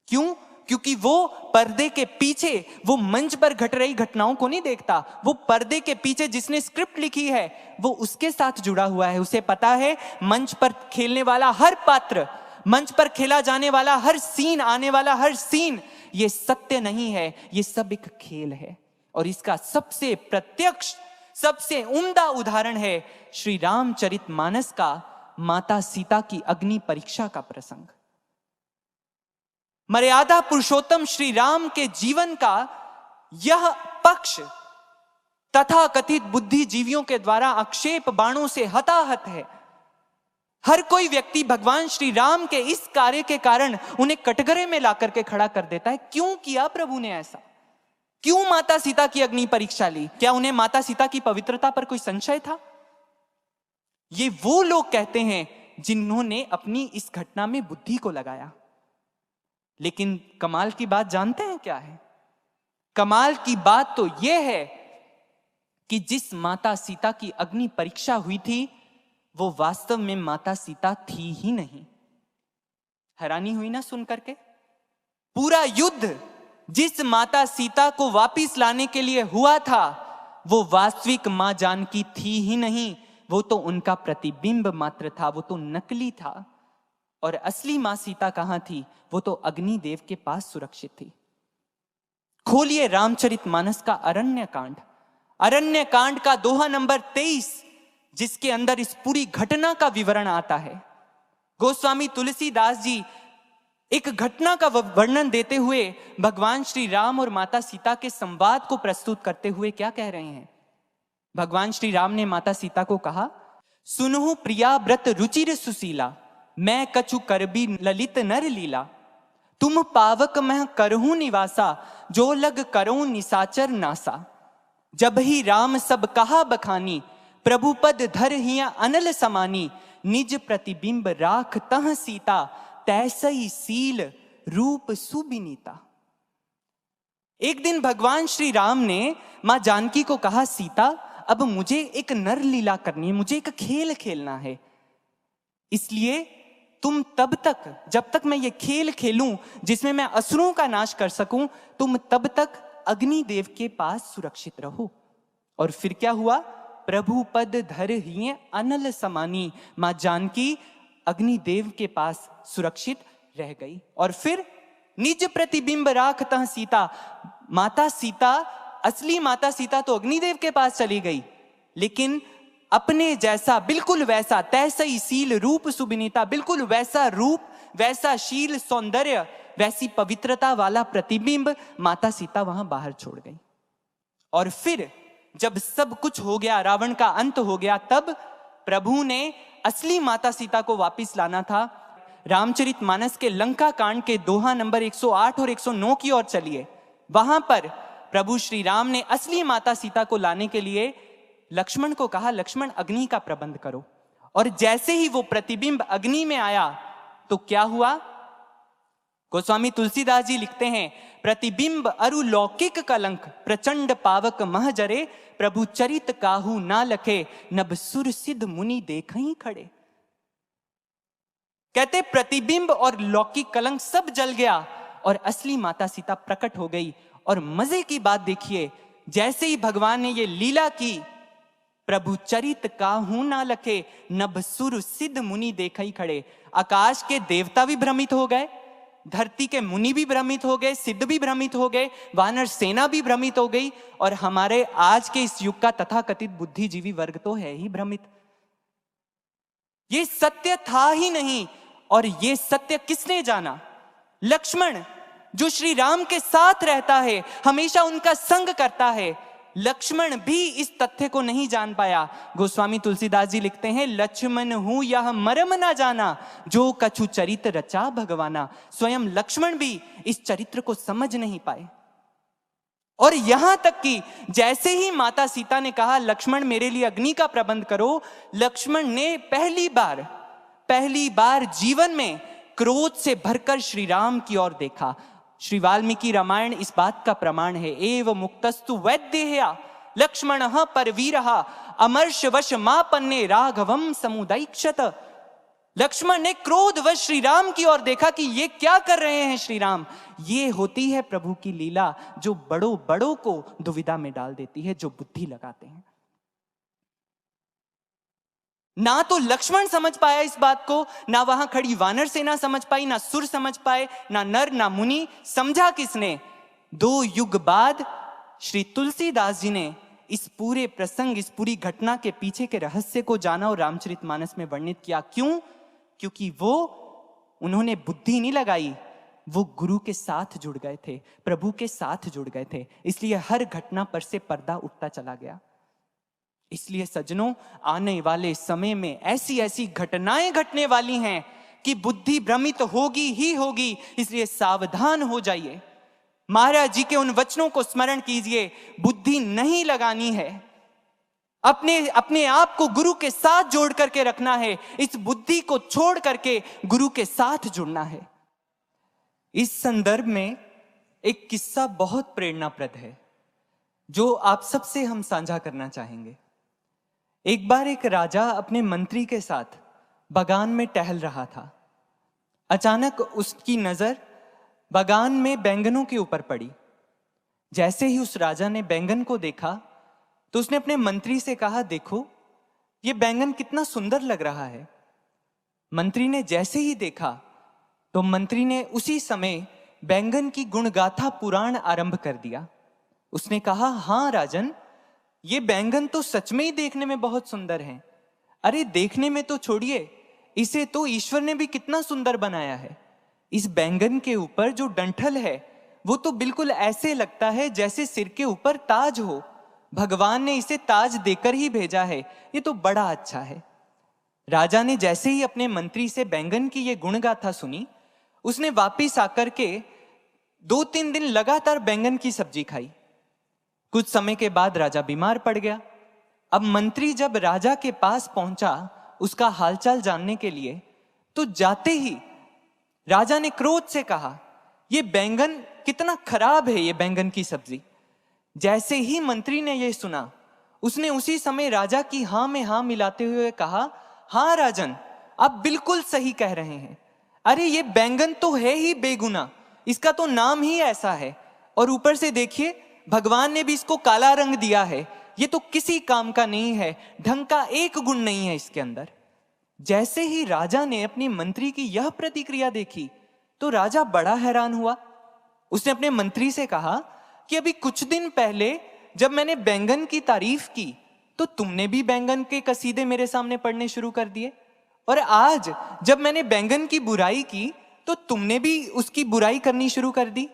क्यों? क्योंकि वो पर्दे के पीछे, वो मंच पर घट रही घटनाओं को नहीं देखता, वो पर्दे के पीछे जिसने स्क्रिप्ट लिखी है वो उसके साथ जुड़ा हुआ है। उसे पता है मंच पर खेलने वाला हर पात्र, मंच पर खेला जाने वाला हर सीन, आने वाला हर सीन, ये सत्य नहीं है, ये सब एक खेल है। और इसका सबसे प्रत्यक्ष, सबसे उम्दा उदाहरण है श्री रामचरितमानस का माता सीता की अग्नि परीक्षा का प्रसंग। मर्यादा पुरुषोत्तम श्री राम के जीवन का यह पक्ष तथा कथित बुद्धिजीवियों के द्वारा आक्षेप बाणों से हताहत है। हर कोई व्यक्ति भगवान श्री राम के इस कार्य के कारण उन्हें कटघरे में लाकर के खड़ा कर देता है। क्यों किया प्रभु ने ऐसा? क्यों माता सीता की अग्नि परीक्षा ली? क्या उन्हें माता सीता की पवित्रता पर कोई संशय था? ये वो लोग कहते हैं जिन्होंने अपनी इस घटना में बुद्धि को लगाया। लेकिन कमाल की बात जानते हैं क्या है? कमाल की बात तो यह है कि जिस माता सीता की अग्नि परीक्षा हुई थी वो वास्तव में माता सीता थी ही नहीं। हैरानी हुई ना सुन करके? पूरा युद्ध जिस माता सीता को वापिस लाने के लिए हुआ था वो वास्तविक मां जानकी थी ही नहीं, वो तो उनका प्रतिबिंब मात्र था, वो तो नकली था। और असली मां सीता कहां थी? वो तो अग्निदेव के पास सुरक्षित थी। खोलिए रामचरितमानस का अरण्य कांड, अरण्य कांड का दोहा नंबर 23, जिसके अंदर इस पूरी घटना का विवरण आता है। गोस्वामी तुलसीदास जी एक घटना का वर्णन देते हुए भगवान श्री राम और माता सीता के संवाद को प्रस्तुत करते हुए क्या कह रहे हैं? भगवान श्री राम ने माता सीता को कहा, सुनहु प्रिया व्रत रुचिर सुशीला, मैं कछु करबी ललित नर लीला। तुम पावक मह करहूं निवासा, जो लग करऊं निसाचर नासा। जब ही राम सब कहा बखानी, प्रभु पद धर हिया अनल समानी। निज प्रतिबिंब राख तह सीता, तैसई सील रूप सुबिनीता। एक दिन भगवान श्री राम ने मां जानकी को कहा, सीता अब मुझे एक नर लीला करनी है, मुझे एक खेल खेलना है। इसलिए तुम तब तक, जब तक मैं ये खेल खेलूं जिसमें मैं असुरों का नाश कर सकूं, तुम तब तक अग्निदेव के पास सुरक्षित रहो। और फिर क्या हुआ? प्रभु पद धर हिए अनल समानी। मां जानकी अग्निदेव के पास सुरक्षित रह गई। और फिर निज प्रतिबिंब राख तह सीता, माता सीता, असली माता सीता तो अग्निदेव के पास चली गई, लेकिन अपने जैसा बिल्कुल वैसा तैसई सील रूप सुबिनीता, बिल्कुल वैसा रूप, वैसा शील, सौंदर्य, वैसी पवित्रता वाला प्रतिबिंब माता सीता वहां बाहर छोड़ गई। और फिर जब सब कुछ हो गया, रावण का अंत हो गया, तब प्रभु ने असली माता सीता को वापस लाना था। रामचरितमानस के लंका कांड के दोहा नंबर 108 और 109 की ओर चलिए। वहां पर प्रभु श्री राम ने असली माता सीता को लाने के लिए लक्ष्मण को कहा, लक्ष्मण अग्नि का प्रबंध करो। और जैसे ही वो प्रतिबिंब अग्नि में आया तो क्या हुआ? गोस्वामी तुलसीदास जी लिखते हैं, प्रतिबिंब अरु लौकिक कलंक, प्रचंड पावक मह जरे। प्रभु चरित काहू ना लखे, नभ सुर सिद्ध मुनि देखहीं खड़े। कहते प्रतिबिंब और लौकिक कलंक सब जल गया और असली माता सीता प्रकट हो गई। और मजे की बात देखिए, जैसे ही भगवान ने ये लीला की, प्रभु चरित काहू ना लखे, नभ सुर सिद्ध मुनि देखई खड़े। आकाश के देवता भी भ्रमित हो गए, धरती के मुनि भी भ्रमित हो गए, सिद्ध भी भ्रमित हो गए, वानर सेना भी भ्रमित हो गई, और हमारे आज के इस युग का तथाकथित बुद्धिजीवी वर्ग तो है ही भ्रमित। ये सत्य था ही नहीं, और ये सत्य किसने जाना? लक्ष्मण, जो श्री राम के साथ रहता है, हमेशा उनका संग करता है। लक्ष्मण भी इस तथ्य को नहीं जान पाया। गोस्वामी तुलसीदास जी लिखते हैं, लक्ष्मण हूं यह मर्म ना जाना, जो कछु चरित्र रचा भगवाना। स्वयं लक्ष्मण भी इस चरित्र को समझ नहीं पाए। और यहां तक कि जैसे ही माता सीता ने कहा लक्ष्मण मेरे लिए अग्नि का प्रबंध करो, लक्ष्मण ने पहली बार जीवन में क्रोध से भरकर श्री राम की ओर देखा। श्री वाल्मीकि रामायण इस बात का प्रमाण है। एव मुक्तस्तु वैदेह्या लक्ष्मणः परवीरः अमर्षवश मापन्ने राघवम समुदैक्षत। लक्ष्मण ने क्रोधवश श्री राम की ओर देखा कि ये क्या कर रहे हैं श्री राम। ये होती है प्रभु की लीला, जो बड़ों को दुविधा में डाल देती है, जो बुद्धि लगाते हैं। ना तो लक्ष्मण समझ पाया इस बात को, ना वहां खड़ी वानर सेना समझ पाई, ना सुर समझ पाए, ना नर ना मुनि। समझा किसने? 2 युग बाद श्री तुलसीदास जी ने इस पूरे प्रसंग, इस पूरी घटना के पीछे के रहस्य को जाना और रामचरितमानस में वर्णित किया। क्यों? क्योंकि उन्होंने बुद्धि नहीं लगाई, वो गुरु के साथ जुड़ गए थे, प्रभु के साथ जुड़ गए थे, इसलिए हर घटना पर से पर्दा उठता चला गया। इसलिए सज्जनों, आने वाले समय में ऐसी ऐसी घटनाएं घटने वाली हैं कि बुद्धि भ्रमित होगी ही होगी, इसलिए सावधान हो जाइए। महाराज जी के उन वचनों को स्मरण कीजिए, बुद्धि नहीं लगानी है, अपने आप को गुरु के साथ जोड़ करके रखना है, इस बुद्धि को छोड़ करके गुरु के साथ जुड़ना है। इस संदर्भ में एक किस्सा बहुत प्रेरणाप्रद है, जो आप सबसे हम साझा करना चाहेंगे। एक बार एक राजा अपने मंत्री के साथ बागान में टहल रहा था। अचानक उसकी नजर बागान में बैंगनों के ऊपर पड़ी। जैसे ही उस राजा ने बैंगन को देखा तो उसने अपने मंत्री से कहा, देखो ये बैंगन कितना सुंदर लग रहा है। मंत्री ने जैसे ही देखा तो मंत्री ने उसी समय बैंगन की गुणगाथा पुराण आरंभ कर दिया। उसने कहा, हाँ राजन, ये बैंगन तो सच में ही देखने में बहुत सुंदर हैं। अरे देखने में तो छोड़िए, इसे तो ईश्वर ने भी कितना सुंदर बनाया है। इस बैंगन के ऊपर जो डंठल है वो तो बिल्कुल ऐसे लगता है जैसे सिर के ऊपर ताज हो। भगवान ने इसे ताज देकर ही भेजा है, ये तो बड़ा अच्छा है। राजा ने जैसे ही अपने मंत्री से बैंगन की ये गुणगाथा सुनी, उसने वापिस आकर के 2-3 दिन लगातार बैंगन की सब्जी खाई। कुछ समय के बाद राजा बीमार पड़ गया। अब मंत्री जब राजा के पास पहुंचा उसका हालचाल जानने के लिए, तो जाते ही राजा ने क्रोध से कहा, यह बैंगन कितना खराब है, ये बैंगन की सब्जी। जैसे ही मंत्री ने यह सुना, उसने उसी समय राजा की हां में हां मिलाते हुए कहा, हां राजन, आप बिल्कुल सही कह रहे हैं। अरे ये बैंगन तो है ही बेगुना, इसका तो नाम ही ऐसा है, और ऊपर से देखिए भगवान ने भी इसको काला रंग दिया है, ये तो किसी काम का नहीं है, ढंग का एक गुण नहीं है इसके अंदर। जैसे ही राजा ने अपनी मंत्री की यह प्रतिक्रिया देखी तो राजा बड़ा हैरान हुआ। उसने अपने मंत्री से कहा कि अभी कुछ दिन पहले जब मैंने बैंगन की तारीफ की तो तुमने भी बैंगन के कसीदे मेरे सामने पढ़ने शुरू कर दिए, और आज जब मैंने बैंगन की बुराई की तो तुमने भी उसकी बुराई करनी शुरू कर दी।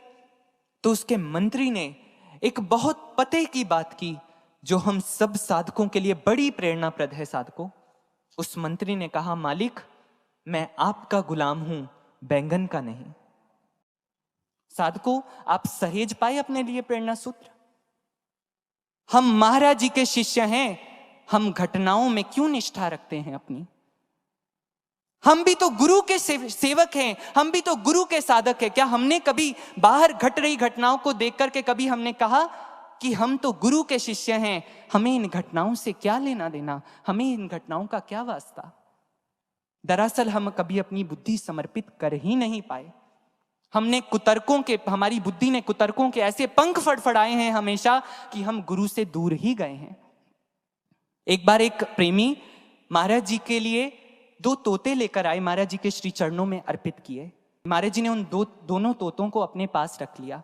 तो उसके मंत्री ने एक बहुत पते की बात की, जो हम सब साधकों के लिए बड़ी प्रेरणाप्रद है। साधकों, उस मंत्री ने कहा, मालिक मैं आपका गुलाम हूं, बैंगन का नहीं। साधकों, आप सहेज पाए अपने लिए प्रेरणा सूत्र? हम महाराज जी के शिष्य हैं, हम घटनाओं में क्यों निष्ठा रखते हैं अपनी? हम भी तो गुरु के सेवक हैं, हम भी तो गुरु के साधक हैं। क्या हमने कभी बाहर घट रही घटनाओं को देख करके कभी हमने कहा कि हम तो गुरु के शिष्य हैं, हमें इन घटनाओं से क्या लेना देना, हमें इन घटनाओं का क्या वास्ता? दरअसल हम कभी अपनी बुद्धि समर्पित कर ही नहीं पाए। हमारी बुद्धि ने कुतर्कों के ऐसे पंख फड़फड़ाए हैं हमेशा कि हम गुरु से दूर ही गए हैं। एक बार एक प्रेमी महाराज जी के लिए 2 तोते लेकर आए, महाराज जी के श्री चरणों में अर्पित किए। महाराज जी ने उन दोनों तोतों को अपने पास रख लिया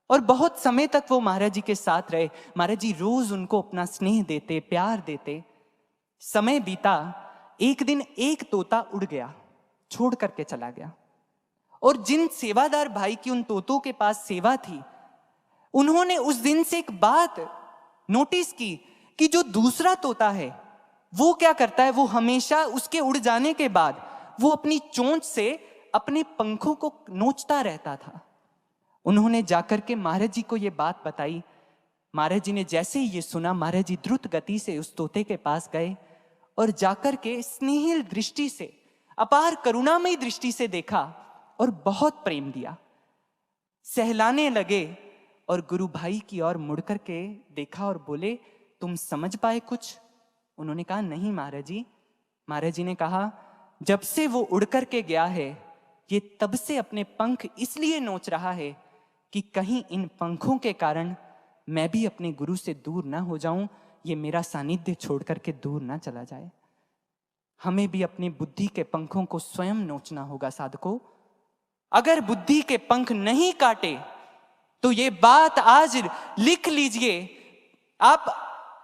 और बहुत समय तक वो महाराज जी के साथ रहे। महाराज जी रोज उनको अपना स्नेह देते, प्यार देते। समय बीता, एक दिन एक तोता उड़ गया, छोड़ करके चला गया। और जिन सेवादार भाई की उन तोतों के पास सेवा थी, उन्होंने उस दिन से एक बात नोटिस की कि जो दूसरा तोता है वो क्या करता है, वो हमेशा उसके उड़ जाने के बाद वो अपनी चोंच से अपने पंखों को नोचता रहता था। उन्होंने जाकर के महाराज जी को ये बात बताई। महाराज जी ने जैसे ही ये सुना, महाराज जी द्रुत गति से उस तोते के पास गए और जाकर के स्नेहिल दृष्टि से, अपार करुणामयी दृष्टि से देखा और बहुत प्रेम दिया। सहलाने लगे और गुरु भाई की ओर मुड़ करके देखा और बोले, तुम समझ पाए कुछ? उन्होंने कहा, नहीं महाराज जी। महाराज जी ने कहा, जब से वो उड़ करके गया है, ये तब से अपने पंख इसलिए नोच रहा है कि कहीं इन पंखों के कारण मैं भी अपने गुरु से दूर ना हो जाऊं, ये मेरा सानिध्य छोड़ करके दूर ना चला जाए। हमें भी अपनी बुद्धि के पंखों को स्वयं नोचना होगा साधकों। अगर बुद्धि के पंख नहीं काटे तो ये बात आज लिख लीजिए, आप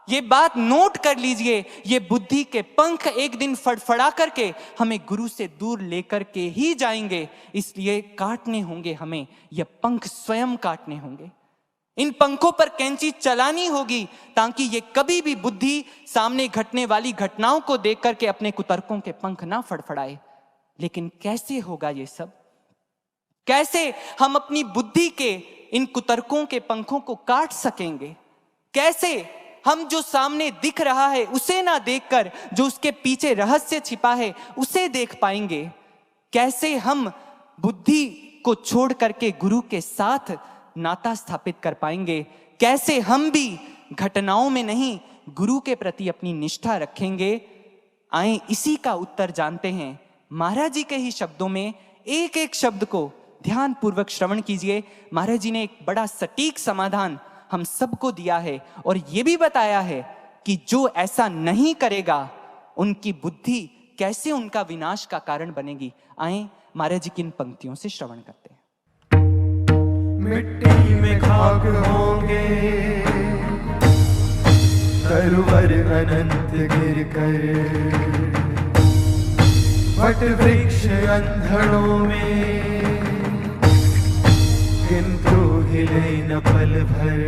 ये बात नोट कर लीजिए, ये बुद्धि के पंख एक दिन फड़फड़ा करके हमें गुरु से दूर लेकर के ही जाएंगे। इसलिए काटने होंगे, हमें ये पंख स्वयं काटने होंगे। इन पंखों पर कैंची चलानी होगी ताकि ये कभी भी बुद्धि सामने घटने वाली घटनाओं को देख करके अपने कुतर्कों के पंख ना फड़फड़ाए। लेकिन कैसे होगा ये सब? कैसे हम अपनी बुद्धि के इन कुतर्कों के पंखों को काट सकेंगे? कैसे हम जो सामने दिख रहा है उसे ना देखकर जो उसके पीछे रहस्य छिपा है उसे देख पाएंगे? कैसे हम बुद्धि को छोड़ करके गुरु के साथ नाता स्थापित कर पाएंगे? कैसे हम भी घटनाओं में नहीं, गुरु के प्रति अपनी निष्ठा रखेंगे? आए इसी का उत्तर जानते हैं महाराज जी के ही शब्दों में। एक एक शब्द को ध्यान पूर्वक श्रवण कीजिए। महाराज जी ने एक बड़ा सटीक समाधान हम सबको दिया है और यह भी बताया है कि जो ऐसा नहीं करेगा उनकी बुद्धि कैसे उनका विनाश का कारण बनेगी। आए महाराज जी की इन पंक्तियों से श्रवण करते हैं। मिट्टी में खाक होंगे तरुवर अनंत गिर कर, वट वृक्ष अंधड़ों में किंतु हिले न पल भर।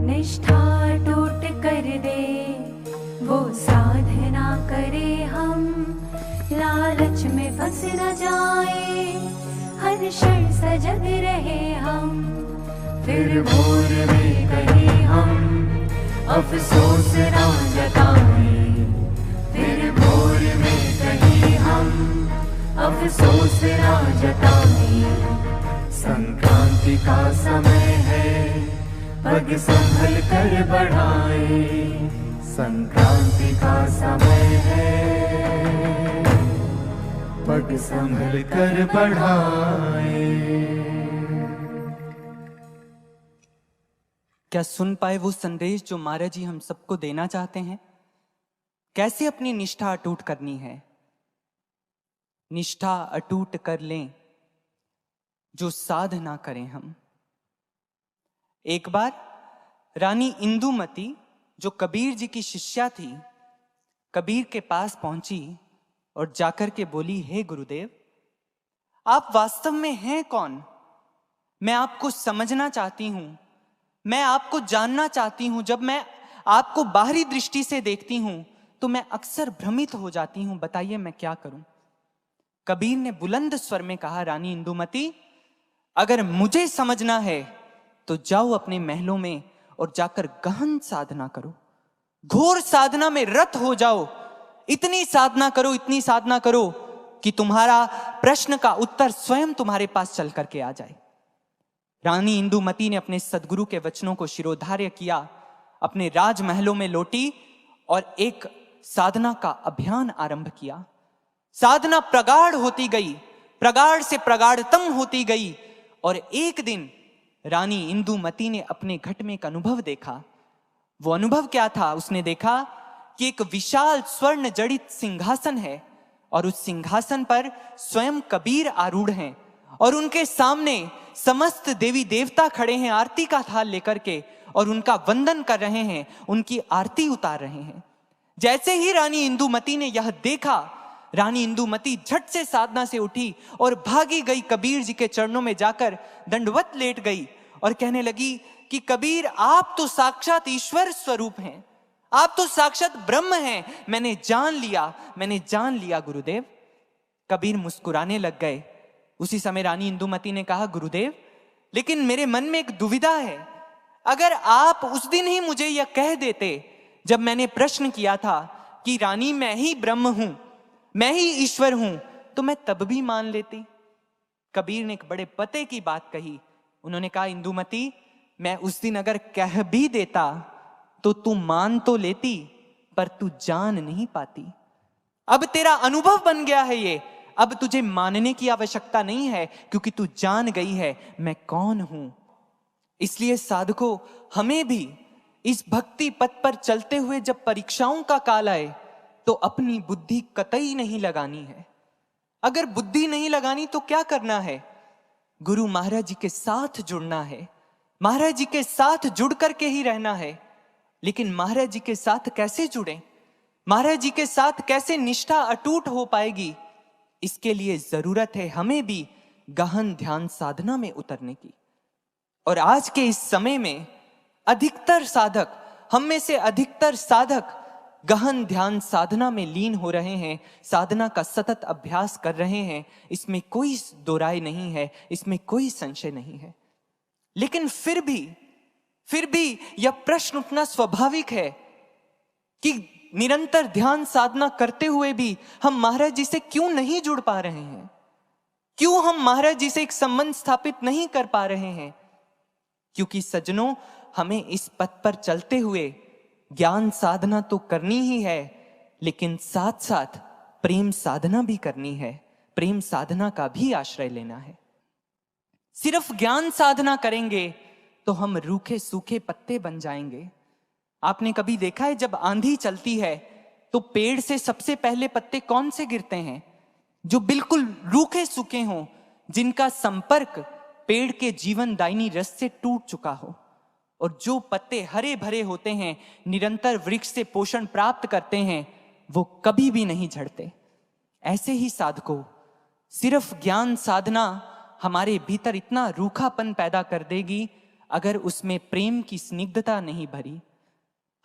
निष्ठा टूट कर दे वो साधना करे हम, लालच में फंस न जाए हर क्षण सजग रहे हम। फिर भोर में कहीं हम अफसोस ना जताए, फिर भोर में कहीं हम अफसोस ना जताए। संक्रांति का समय है पग संभल कर बढ़ाए, संक्रांति का समय है पग संभल कर बढ़ाए। क्या सुन पाए वो संदेश जो महाराज जी हम सबको देना चाहते हैं? कैसे अपनी निष्ठा अटूट करनी है? निष्ठा अटूट कर लें जो साधना करें हम। एक बार रानी इंदुमती जो कबीर जी की शिष्या थी, कबीर के पास पहुंची और जाकर के बोली, हे गुरुदेव, आप वास्तव में हैं कौन? मैं आपको समझना चाहती हूं, मैं आपको जानना चाहती हूं। जब मैं आपको बाहरी दृष्टि से देखती हूं तो मैं अक्सर भ्रमित हो जाती हूं, बताइए मैं क्या करूं? कबीर ने बुलंद स्वर में कहा, रानी इंदुमती, अगर मुझे समझना है तो जाओ अपने महलों में और जाकर गहन साधना करो, घोर साधना में रत हो जाओ। इतनी साधना करो, इतनी साधना करो कि तुम्हारा प्रश्न का उत्तर स्वयं तुम्हारे पास चल करके आ जाए। रानी इंदुमती ने अपने सदगुरु के वचनों को शिरोधार्य किया, अपने राजमहलों में लौटी और एक साधना का अभियान आरंभ किया। साधना प्रगाढ़ होती गई, प्रगाढ़ से प्रगाढ़तम होती गई और एक दिन रानी इंदुमती ने अपने घट में एक अनुभव देखा। वो अनुभव क्या था? उसने देखा कि एक विशाल स्वर्ण जड़ित सिंहासन है और उस सिंहासन पर स्वयं कबीर आरूढ़ हैं और उनके सामने समस्त देवी देवता खड़े हैं आरती का थाल लेकर के और उनका वंदन कर रहे हैं, उनकी आरती उतार रहे हैं। जैसे ही रानी इंदुमती ने यह देखा, रानी इंदुमती झट से साधना से उठी और भागी गई कबीर जी के चरणों में जाकर दंडवत लेट गई और कहने लगी कि कबीर, आप तो साक्षात ईश्वर स्वरूप हैं, आप तो साक्षात ब्रह्म हैं, मैंने जान लिया गुरुदेव। कबीर मुस्कुराने लग गए। उसी समय रानी इंदुमती ने कहा, गुरुदेव, लेकिन मेरे मन में एक दुविधा है। अगर आप उस दिन ही मुझे यह कह देते जब मैंने प्रश्न किया था कि रानी मैं ही ब्रह्म हूं, मैं ही ईश्वर हूं, तो मैं तब भी मान लेती। कबीर ने एक बड़े पते की बात कही। उन्होंने कहा, इंदुमती, मैं उस दिन अगर कह भी देता तो तू मान तो लेती, पर तू जान नहीं पाती। अब तेरा अनुभव बन गया है ये, अब तुझे मानने की आवश्यकता नहीं है, क्योंकि तू जान गई है मैं कौन हूं। इसलिए साधकों, हमें भी इस भक्ति पथ पर चलते हुए जब परीक्षाओं का काल आए तो अपनी बुद्धि कतई नहीं लगानी है। अगर बुद्धि नहीं लगानी तो क्या करना है? गुरु महाराज जी के साथ जुड़ना है, महाराज जी के साथ जुड़ करके ही रहना है। लेकिन महाराज जी के साथ कैसे जुड़ें? महाराज जी के साथ कैसे निष्ठा अटूट हो पाएगी? इसके लिए जरूरत है हमें भी गहन ध्यान साधना में उतरने की। और आज के इस समय में अधिकतर साधक, हम में से अधिकतर साधक गहन ध्यान साधना में लीन हो रहे हैं, साधना का सतत अभ्यास कर रहे हैं। इसमें कोई दो राय नहीं है, इसमें कोई संशय नहीं है। लेकिन फिर भी यह प्रश्न उठना स्वाभाविक है कि निरंतर ध्यान साधना करते हुए भी हम महाराज जी से क्यों नहीं जुड़ पा रहे हैं? क्यों हम महाराज जी से एक संबंध स्थापित नहीं कर पा रहे हैं? क्योंकि सज्जनों, हमें इस पथ पर चलते हुए ज्ञान साधना तो करनी ही है, लेकिन साथ साथ प्रेम साधना भी करनी है। प्रेम साधना का भी आश्रय लेना है। सिर्फ ज्ञान साधना करेंगे तो हम रूखे सूखे पत्ते बन जाएंगे। आपने कभी देखा है जब आंधी चलती है तो पेड़ से सबसे पहले पत्ते कौन से गिरते हैं? जो बिल्कुल रूखे सूखे हों, जिनका संपर्क पेड़ के जीवनदायिनी रस से टूट चुका हो। और जो पत्ते हरे भरे होते हैं, निरंतर वृक्ष से पोषण प्राप्त करते हैं, वो कभी भी नहीं झड़ते। ऐसे ही साधकों, सिर्फ ज्ञान साधना हमारे भीतर इतना रूखापन पैदा कर देगी अगर उसमें प्रेम की स्निग्धता नहीं भरी।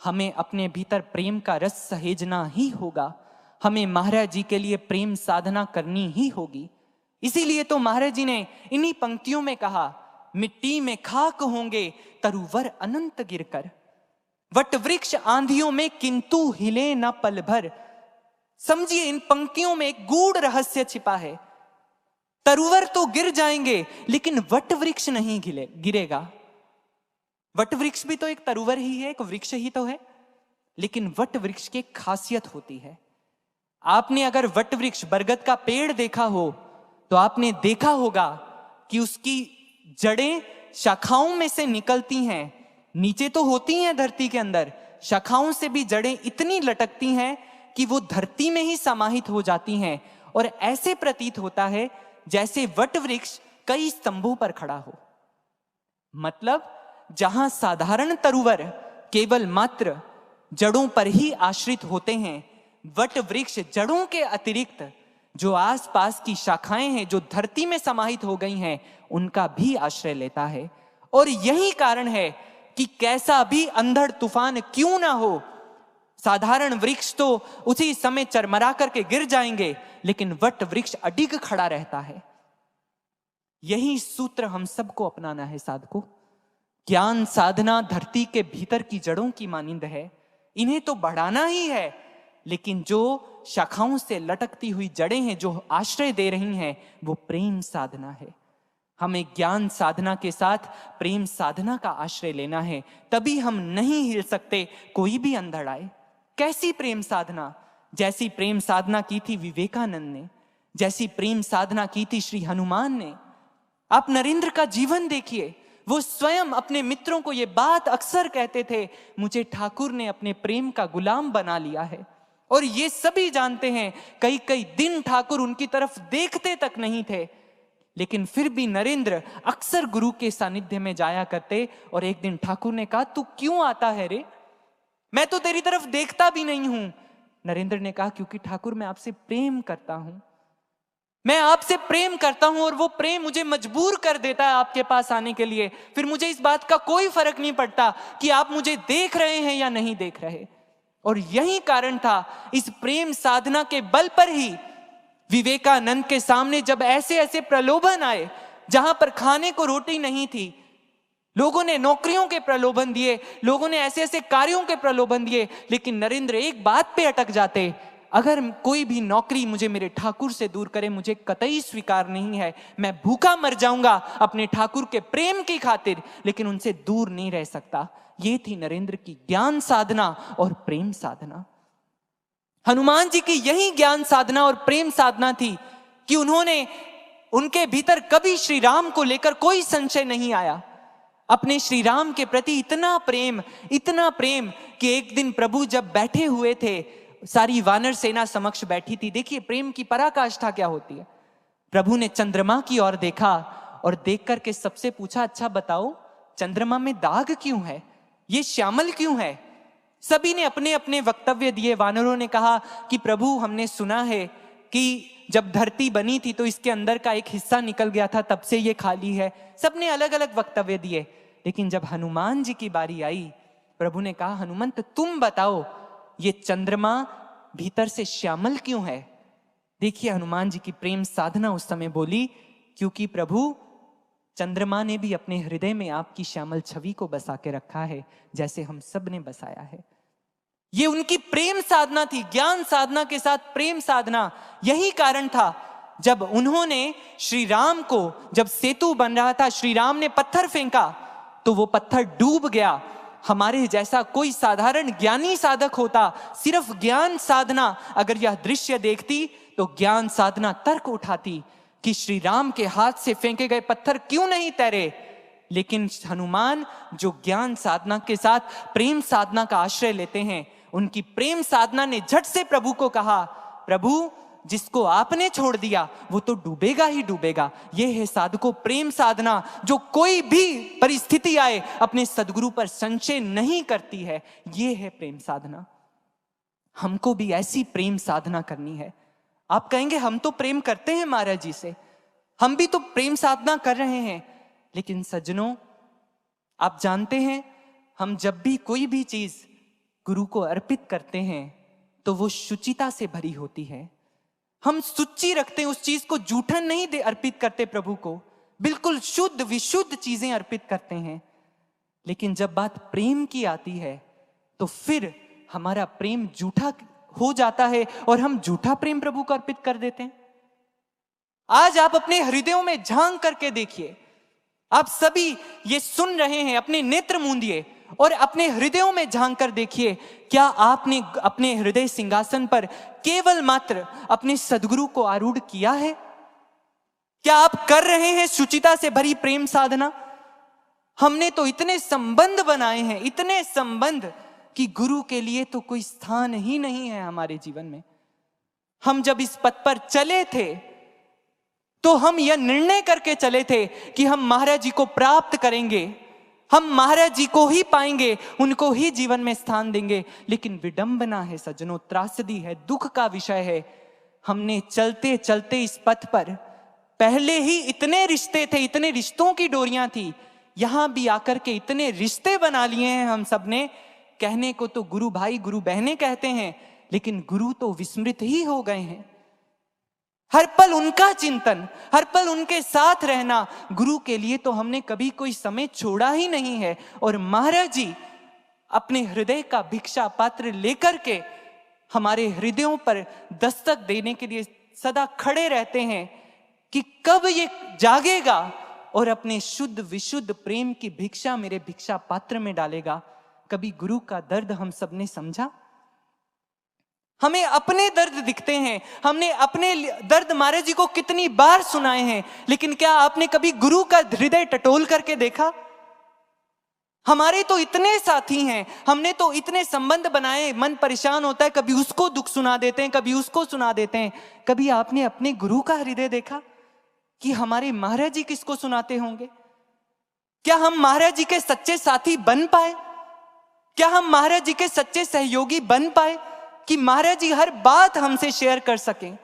हमें अपने भीतर प्रेम का रस सहेजना ही होगा। हमें महाराज जी के लिए प्रेम साधना करनी ही होगी। इसीलिए तो महाराज जी ने इन्हीं पंक्तियों में कहा, मिट्टी में खाक होंगे तरुवर अनंत गिरकर, वट वृक्ष आंधियों में किंतु हिले न पल भर। समझिए, इन पंक्तियों में एक गूढ़ रहस्य छिपा है। तरुवर तो गिर जाएंगे, लेकिन वट वृक्ष नहीं गिरेगा। वट वृक्ष भी तो एक तरुवर ही है, एक वृक्ष ही तो है। लेकिन वट वृक्ष की खासियत होती है। आपने अगर वट वृक्ष बरगद का पेड़ देखा हो तो आपने देखा होगा कि उसकी जड़ें शाखाओं में से निकलती हैं। नीचे तो होती हैं धरती के अंदर, शाखाओं से भी जड़ें इतनी लटकती हैं कि वो धरती में ही समाहित हो जाती हैं। और ऐसे प्रतीत होता है जैसे वट वृक्ष कई स्तंभों पर खड़ा हो। मतलब जहां साधारण तरुवर केवल मात्र जड़ों पर ही आश्रित होते हैं, वट वृक्ष जड़ों के अतिरिक्त जो आसपास की शाखाएं हैं, जो धरती में समाहित हो गई हैं, उनका भी आश्रय लेता है। और यही कारण है कि कैसा भी अंधड़ तूफान क्यों ना हो, साधारण वृक्ष तो उसी समय चरमरा करके गिर जाएंगे, लेकिन वट वृक्ष अडिग खड़ा रहता है। यही सूत्र हम सबको अपनाना है साधकों। ज्ञान साधना धरती के भीतर की जड़ों की मानिंद है, इन्हें तो बढ़ाना ही है। लेकिन जो शाखाओं से लटकती हुई जड़ें हैं, जो आश्रय दे रही हैं, वो प्रेम साधना है। हमें ज्ञान साधना के साथ प्रेम साधना का आश्रय लेना है, तभी हम नहीं हिल सकते कोई भी अंधड़ आए। कैसी प्रेम साधना? जैसी प्रेम साधना की थी विवेकानंद ने, जैसी प्रेम साधना की थी श्री हनुमान ने। आप नरेंद्र का जीवन देखिए, वो स्वयं अपने मित्रों को ये बात अक्सर कहते थे, मुझे ठाकुर ने अपने प्रेम का गुलाम बना लिया है। और ये सभी जानते हैं कई कई दिन ठाकुर उनकी तरफ देखते तक नहीं थे, लेकिन फिर भी नरेंद्र अक्सर गुरु के सानिध्य में जाया करते। और एक दिन ठाकुर ने कहा, तू क्यों आता है रे, मैं तो तेरी तरफ देखता भी नहीं हूं। नरेंद्र ने कहा, क्योंकि ठाकुर मैं आपसे प्रेम करता हूं, मैं आपसे प्रेम करता हूं और वो प्रेम मुझे मजबूर कर देता है आपके पास आने के लिए। फिर मुझे इस बात का कोई फर्क नहीं पड़ता कि आप मुझे देख रहे हैं या नहीं देख रहे। और यही कारण था, इस प्रेम साधना के बल पर ही विवेकानंद के सामने जब ऐसे ऐसे प्रलोभन आए, जहां पर खाने को रोटी नहीं थी, लोगों ने नौकरियों के प्रलोभन दिए, लोगों ने ऐसे ऐसे कार्यों के प्रलोभन दिए, लेकिन नरेंद्र एक बात पे अटक जाते, अगर कोई भी नौकरी मुझे मेरे ठाकुर से दूर करे, मुझे कतई स्वीकार नहीं है, मैं भूखा मर जाऊंगा अपने ठाकुर के प्रेम की खातिर, लेकिन उनसे दूर नहीं रह सकता। ये थी नरेंद्र की ज्ञान साधना और प्रेम साधना। हनुमान जी की यही ज्ञान साधना और प्रेम साधना थी कि उनके भीतर कभी श्री राम को लेकर कोई संशय नहीं आया। अपने श्री राम के प्रति इतना प्रेम कि एक दिन प्रभु जब बैठे हुए थे, सारी वानर सेना समक्ष बैठी थी। देखिए प्रेम की पराकाष्ठा क्या होती है। प्रभु ने चंद्रमा की ओर देखा और देख करके सबसे पूछा, अच्छा बताओ चंद्रमा में दाग क्यों है, ये श्यामल क्यों है? सभी ने अपने अपने वक्तव्य दिए। वानरों ने कहा कि प्रभु हमने सुना है कि जब धरती बनी थी तो इसके अंदर का एक हिस्सा निकल गया था, तब से ये खाली है। सबने अलग अलग वक्तव्य दिए, लेकिन जब हनुमान जी की बारी आई, प्रभु ने कहा, हनुमंत तुम बताओ ये चंद्रमा भीतर से श्यामल क्यों है? देखिए हनुमान जी की प्रेम साधना उस समय बोली, क्योंकि प्रभु चंद्रमा ने भी अपने हृदय में आपकी श्यामल छवि को बसा के रखा है, जैसे हम सब ने बसाया है। ये उनकी प्रेम साधना थी, ज्ञान साधना के साथ प्रेम साधना। यही कारण था जब उन्होंने श्री राम को, जब सेतु बन रहा था, श्री राम ने पत्थर फेंका तो वो पत्थर डूब गया। हमारे जैसा कोई साधारण ज्ञानी साधक होता, सिर्फ ज्ञान साधना अगर यह दृश्य देखती तो ज्ञान साधना तर्क उठाती कि श्री राम के हाथ से फेंके गए पत्थर क्यों नहीं तैरे। लेकिन हनुमान जो ज्ञान साधना के साथ प्रेम साधना का आश्रय लेते हैं, उनकी प्रेम साधना ने झट से प्रभु को कहा, प्रभु जिसको आपने छोड़ दिया वो तो डूबेगा ही डूबेगा। ये है साधकों प्रेम साधना, जो कोई भी परिस्थिति आए अपने सदगुरु पर संशय नहीं करती है। ये है प्रेम साधना। हमको भी ऐसी प्रेम साधना करनी है। आप कहेंगे हम तो प्रेम करते हैं महाराज जी से, हम भी तो प्रेम साधना कर रहे हैं, लेकिन सज्जनों आप जानते हैं, हम जब भी कोई भी चीज गुरु को अर्पित करते हैं तो वो शुचिता से भरी होती है। हम शुचि रखते हैं, उस चीज को जूठन नहीं दे अर्पित करते प्रभु को, बिल्कुल शुद्ध विशुद्ध चीजें अर्पित करते हैं। लेकिन जब बात प्रेम की आती है तो फिर हमारा प्रेम जूठा हो जाता है और हम जूठा प्रेम प्रभु को अर्पित कर देते हैं। आज आप अपने हृदयों में झांक करके देखिए, आप सभी ये सुन रहे हैं, अपने नेत्र मूंदिए और अपने हृदयों में झांक कर देखिए, क्या आपने अपने हृदय सिंहासन पर केवल मात्र अपने सदगुरु को आरूढ़ किया है? क्या आप कर रहे हैं शुचिता से भरी प्रेम साधना? हमने तो इतने संबंध बनाए हैं, इतने संबंध कि गुरु के लिए तो कोई स्थान ही नहीं है हमारे जीवन में। हम जब इस पथ पर चले थे तो हम यह निर्णय करके चले थे कि हम महाराज जी को प्राप्त करेंगे, हम महाराज जी को ही पाएंगे, उनको ही जीवन में स्थान देंगे। लेकिन विडंबना है सज्जनों, त्रासदी है, दुख का विषय है, हमने चलते चलते इस पथ पर पहले ही इतने रिश्ते थे, इतने रिश्तों की डोरियां थी, यहां भी आकर के इतने रिश्ते बना लिए हैं हम सबने। कहने को तो गुरु भाई गुरु बहने कहते हैं, लेकिन गुरु तो विस्मृत ही हो गए हैं। हर पल उनका चिंतन, हर पल उनके साथ रहना, गुरु के लिए तो हमने कभी कोई समय छोड़ा ही नहीं है। और महाराज जी अपने हृदय का भिक्षा पात्र लेकर के हमारे हृदयों पर दस्तक देने के लिए सदा खड़े रहते हैं कि कब ये जागेगा और अपने शुद्ध विशुद्ध प्रेम की भिक्षा मेरे भिक्षा पात्र में डालेगा। कभी गुरु का दर्द हम सबने समझा? हमें अपने दर्द दिखते हैं, हमने अपने दर्द महाराज जी को कितनी बार सुनाए हैं, लेकिन क्या आपने कभी गुरु का हृदय टटोल करके देखा? हमारे तो इतने साथी हैं, हमने तो इतने संबंध बनाए, मन परेशान होता है, कभी उसको दुख सुना देते हैं, कभी उसको सुना देते हैं। कभी आपने अपने गुरु का हृदय देखा कि हमारे महाराज जी किसको सुनाते होंगे? क्या हम महाराज जी के सच्चे साथी बन पाए? क्या हम महाराज जी के सच्चे सहयोगी बन पाए कि महाराज जी हर बात हमसे शेयर कर सकें,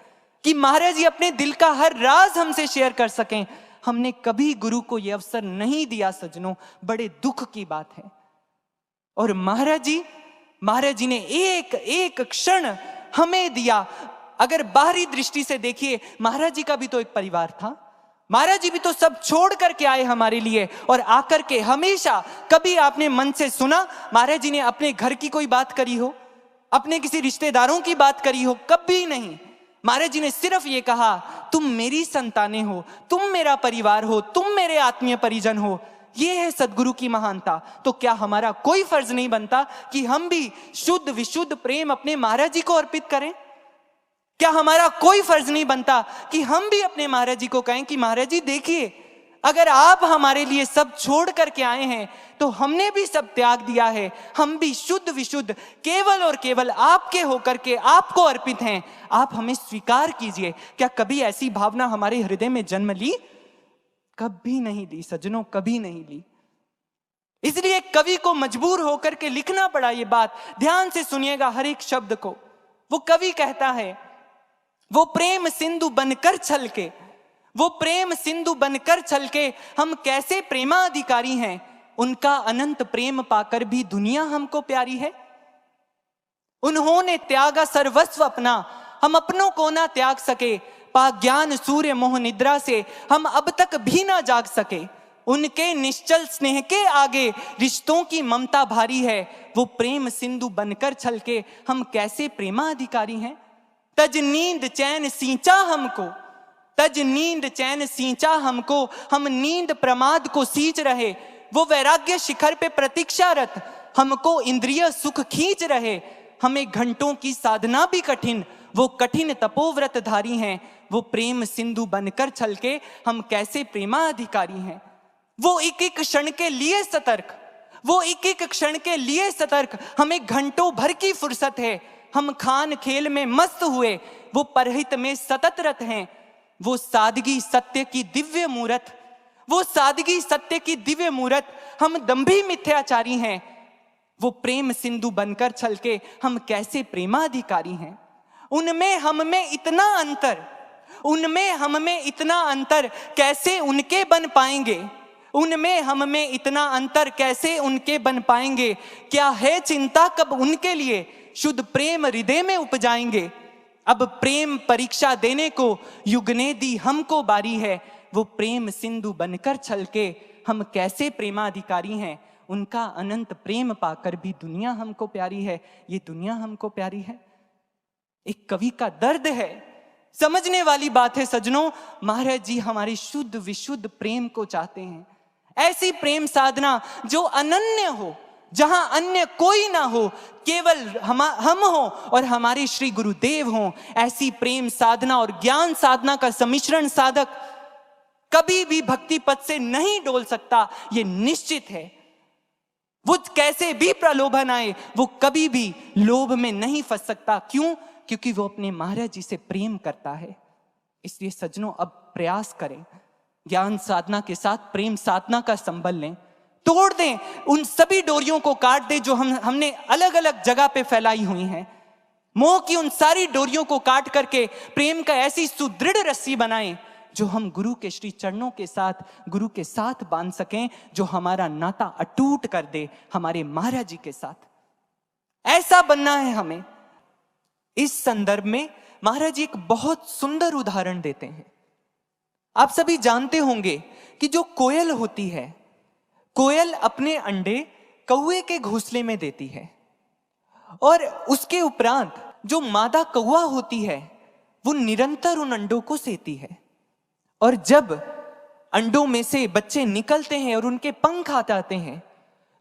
कि महाराज जी अपने दिल का हर राज हमसे शेयर कर सकें? हमने कभी गुरु को यह अवसर नहीं दिया सज्जनों, बड़े दुख की बात है। और महाराज जी ने एक एक क्षण हमें दिया। अगर बाहरी दृष्टि से देखिए, महाराज जी का भी तो एक परिवार था, महाराज जी भी तो सब छोड़ करके आए हमारे लिए, और आकर के हमेशा, कभी आपने मन से सुना महाराज जी ने अपने घर की कोई बात करी हो, अपने किसी रिश्तेदारों की बात करी हो? कभी नहीं। महाराज जी ने सिर्फ ये कहा, तुम मेरी संतानें हो, तुम मेरा परिवार हो, तुम मेरे आत्मीय परिजन हो। ये है सदगुरु की महानता। तो क्या हमारा कोई फर्ज नहीं बनता कि हम भी शुद्ध विशुद्ध प्रेम अपने महाराज जी को अर्पित करें? क्या हमारा कोई फर्ज नहीं बनता कि हम भी अपने महाराज जी को कहें कि महाराज जी देखिए, अगर आप हमारे लिए सब छोड़ करके आए हैं तो हमने भी सब त्याग दिया है, हम भी शुद्ध विशुद्ध केवल और केवल आपके होकर के आपको अर्पित हैं, आप हमें स्वीकार कीजिए। क्या कभी ऐसी भावना हमारे हृदय में जन्म ली? कभी नहीं ली सज्जनों, कभी नहीं ली। इसलिए कवि को मजबूर होकर के लिखना पड़ा ये बात। ध्यान से सुनिएगा हर एक शब्द को। वो कवि कहता है, वो प्रेम सिंधु बनकर छलके, वो प्रेम सिंधु बनकर छलके, हम कैसे प्रेमाधिकारी हैं, उनका अनंत प्रेम पाकर भी दुनिया हमको प्यारी है। उन्होंने त्यागा सर्वस्व अपना, हम अपनों को ना त्याग सके, पा ज्ञान सूर्य मोह निद्रा से, हम अब तक भी ना जाग सके। उनके निश्चल स्नेह के आगे रिश्तों की ममता भारी है, वो प्रेम सिंधु बनकर छलके, हम कैसे प्रेमाधिकारी हैं। तज नींद चैन सींचा हमको, तज नींद चैन सींचा हमको, हम नींद प्रमाद को सींच रहे। वो वैराग्य शिखर पे प्रतीक्षारत, हमको इंद्रिय सुख खींच रहे। हमें घंटों की साधना भी कठिन, वो कठिन तपोव्रत धारी हैं। वो प्रेम सिंधु बनकर छलके, हम कैसे प्रेमाधिकारी हैं। वो एक एक क्षण के लिए सतर्क, वो एक एक क्षण के लिए सतर्क, हमें घंटों भर की फुर्सत है। हम खान खेल में मस्त हुए, वो परहित में सतत रत हैं। वो सादगी सत्य की दिव्य मूरत, वो सादगी सत्य की दिव्य मूरत, हम दंभी मिथ्याचारी हैं। वो प्रेम सिंधु बनकर छलके, हम कैसे प्रेमाधिकारी हैं। उनमें हम में इतना अंतर, उनमें हम में इतना अंतर, कैसे उनके बन पाएंगे। उनमें हम में इतना अंतर, कैसे उनके बन पाएंगे। क्या है चिंता कब उनके लिए, शुद्ध प्रेम हृदय में उपजाएंगे। अब प्रेम परीक्षा देने को युग ने दी हमको बारी है। वो प्रेम सिंधु बनकर छलके, हम कैसे प्रेमाधिकारी हैं। उनका अनंत प्रेम पाकर भी दुनिया हमको प्यारी है, ये दुनिया हमको प्यारी है। एक कवि का दर्द है, समझने वाली बात है सज्जनों। महाराज जी हमारे शुद्ध विशुद्ध प्रेम को चाहते हैं। ऐसी प्रेम साधना जो अनन्य हो, जहां अन्य कोई ना हो, केवल हम हो और हमारे श्री गुरुदेव हों। ऐसी प्रेम साधना और ज्ञान साधना का सम्मिश्रण साधक कभी भी भक्ति पथ से नहीं डोल सकता, ये निश्चित है। वो कैसे भी प्रलोभन आए, वो कभी भी लोभ में नहीं फंस सकता। क्यों? क्योंकि वो अपने महाराज जी से प्रेम करता है। इसलिए सज्जनों, अब प्रयास करें, ज्ञान साधना के साथ प्रेम साधना का संबल लें, तोड़ दें, उन सभी डोरियों को काट दें जो हमने अलग अलग जगह पे फैलाई हुई हैं। मोह की उन सारी डोरियों को काट करके प्रेम का ऐसी सुदृढ़ रस्सी बनाएं जो हम गुरु के श्री चरणों के साथ, गुरु के साथ बांध सकें, जो हमारा नाता अटूट कर दे हमारे महाराज जी के साथ। ऐसा बनना है हमें। इस संदर्भ में महाराज जी एक बहुत सुंदर उदाहरण देते हैं। आप सभी जानते होंगे कि जो कोयल होती है, कोयल अपने अंडे कौवे के घोंसले में देती है, और उसके उपरांत जो मादा कौवा होती है वो निरंतर उन अंडों को सेती है। और जब अंडों में से बच्चे निकलते हैं और उनके पंख आ जाते हैं,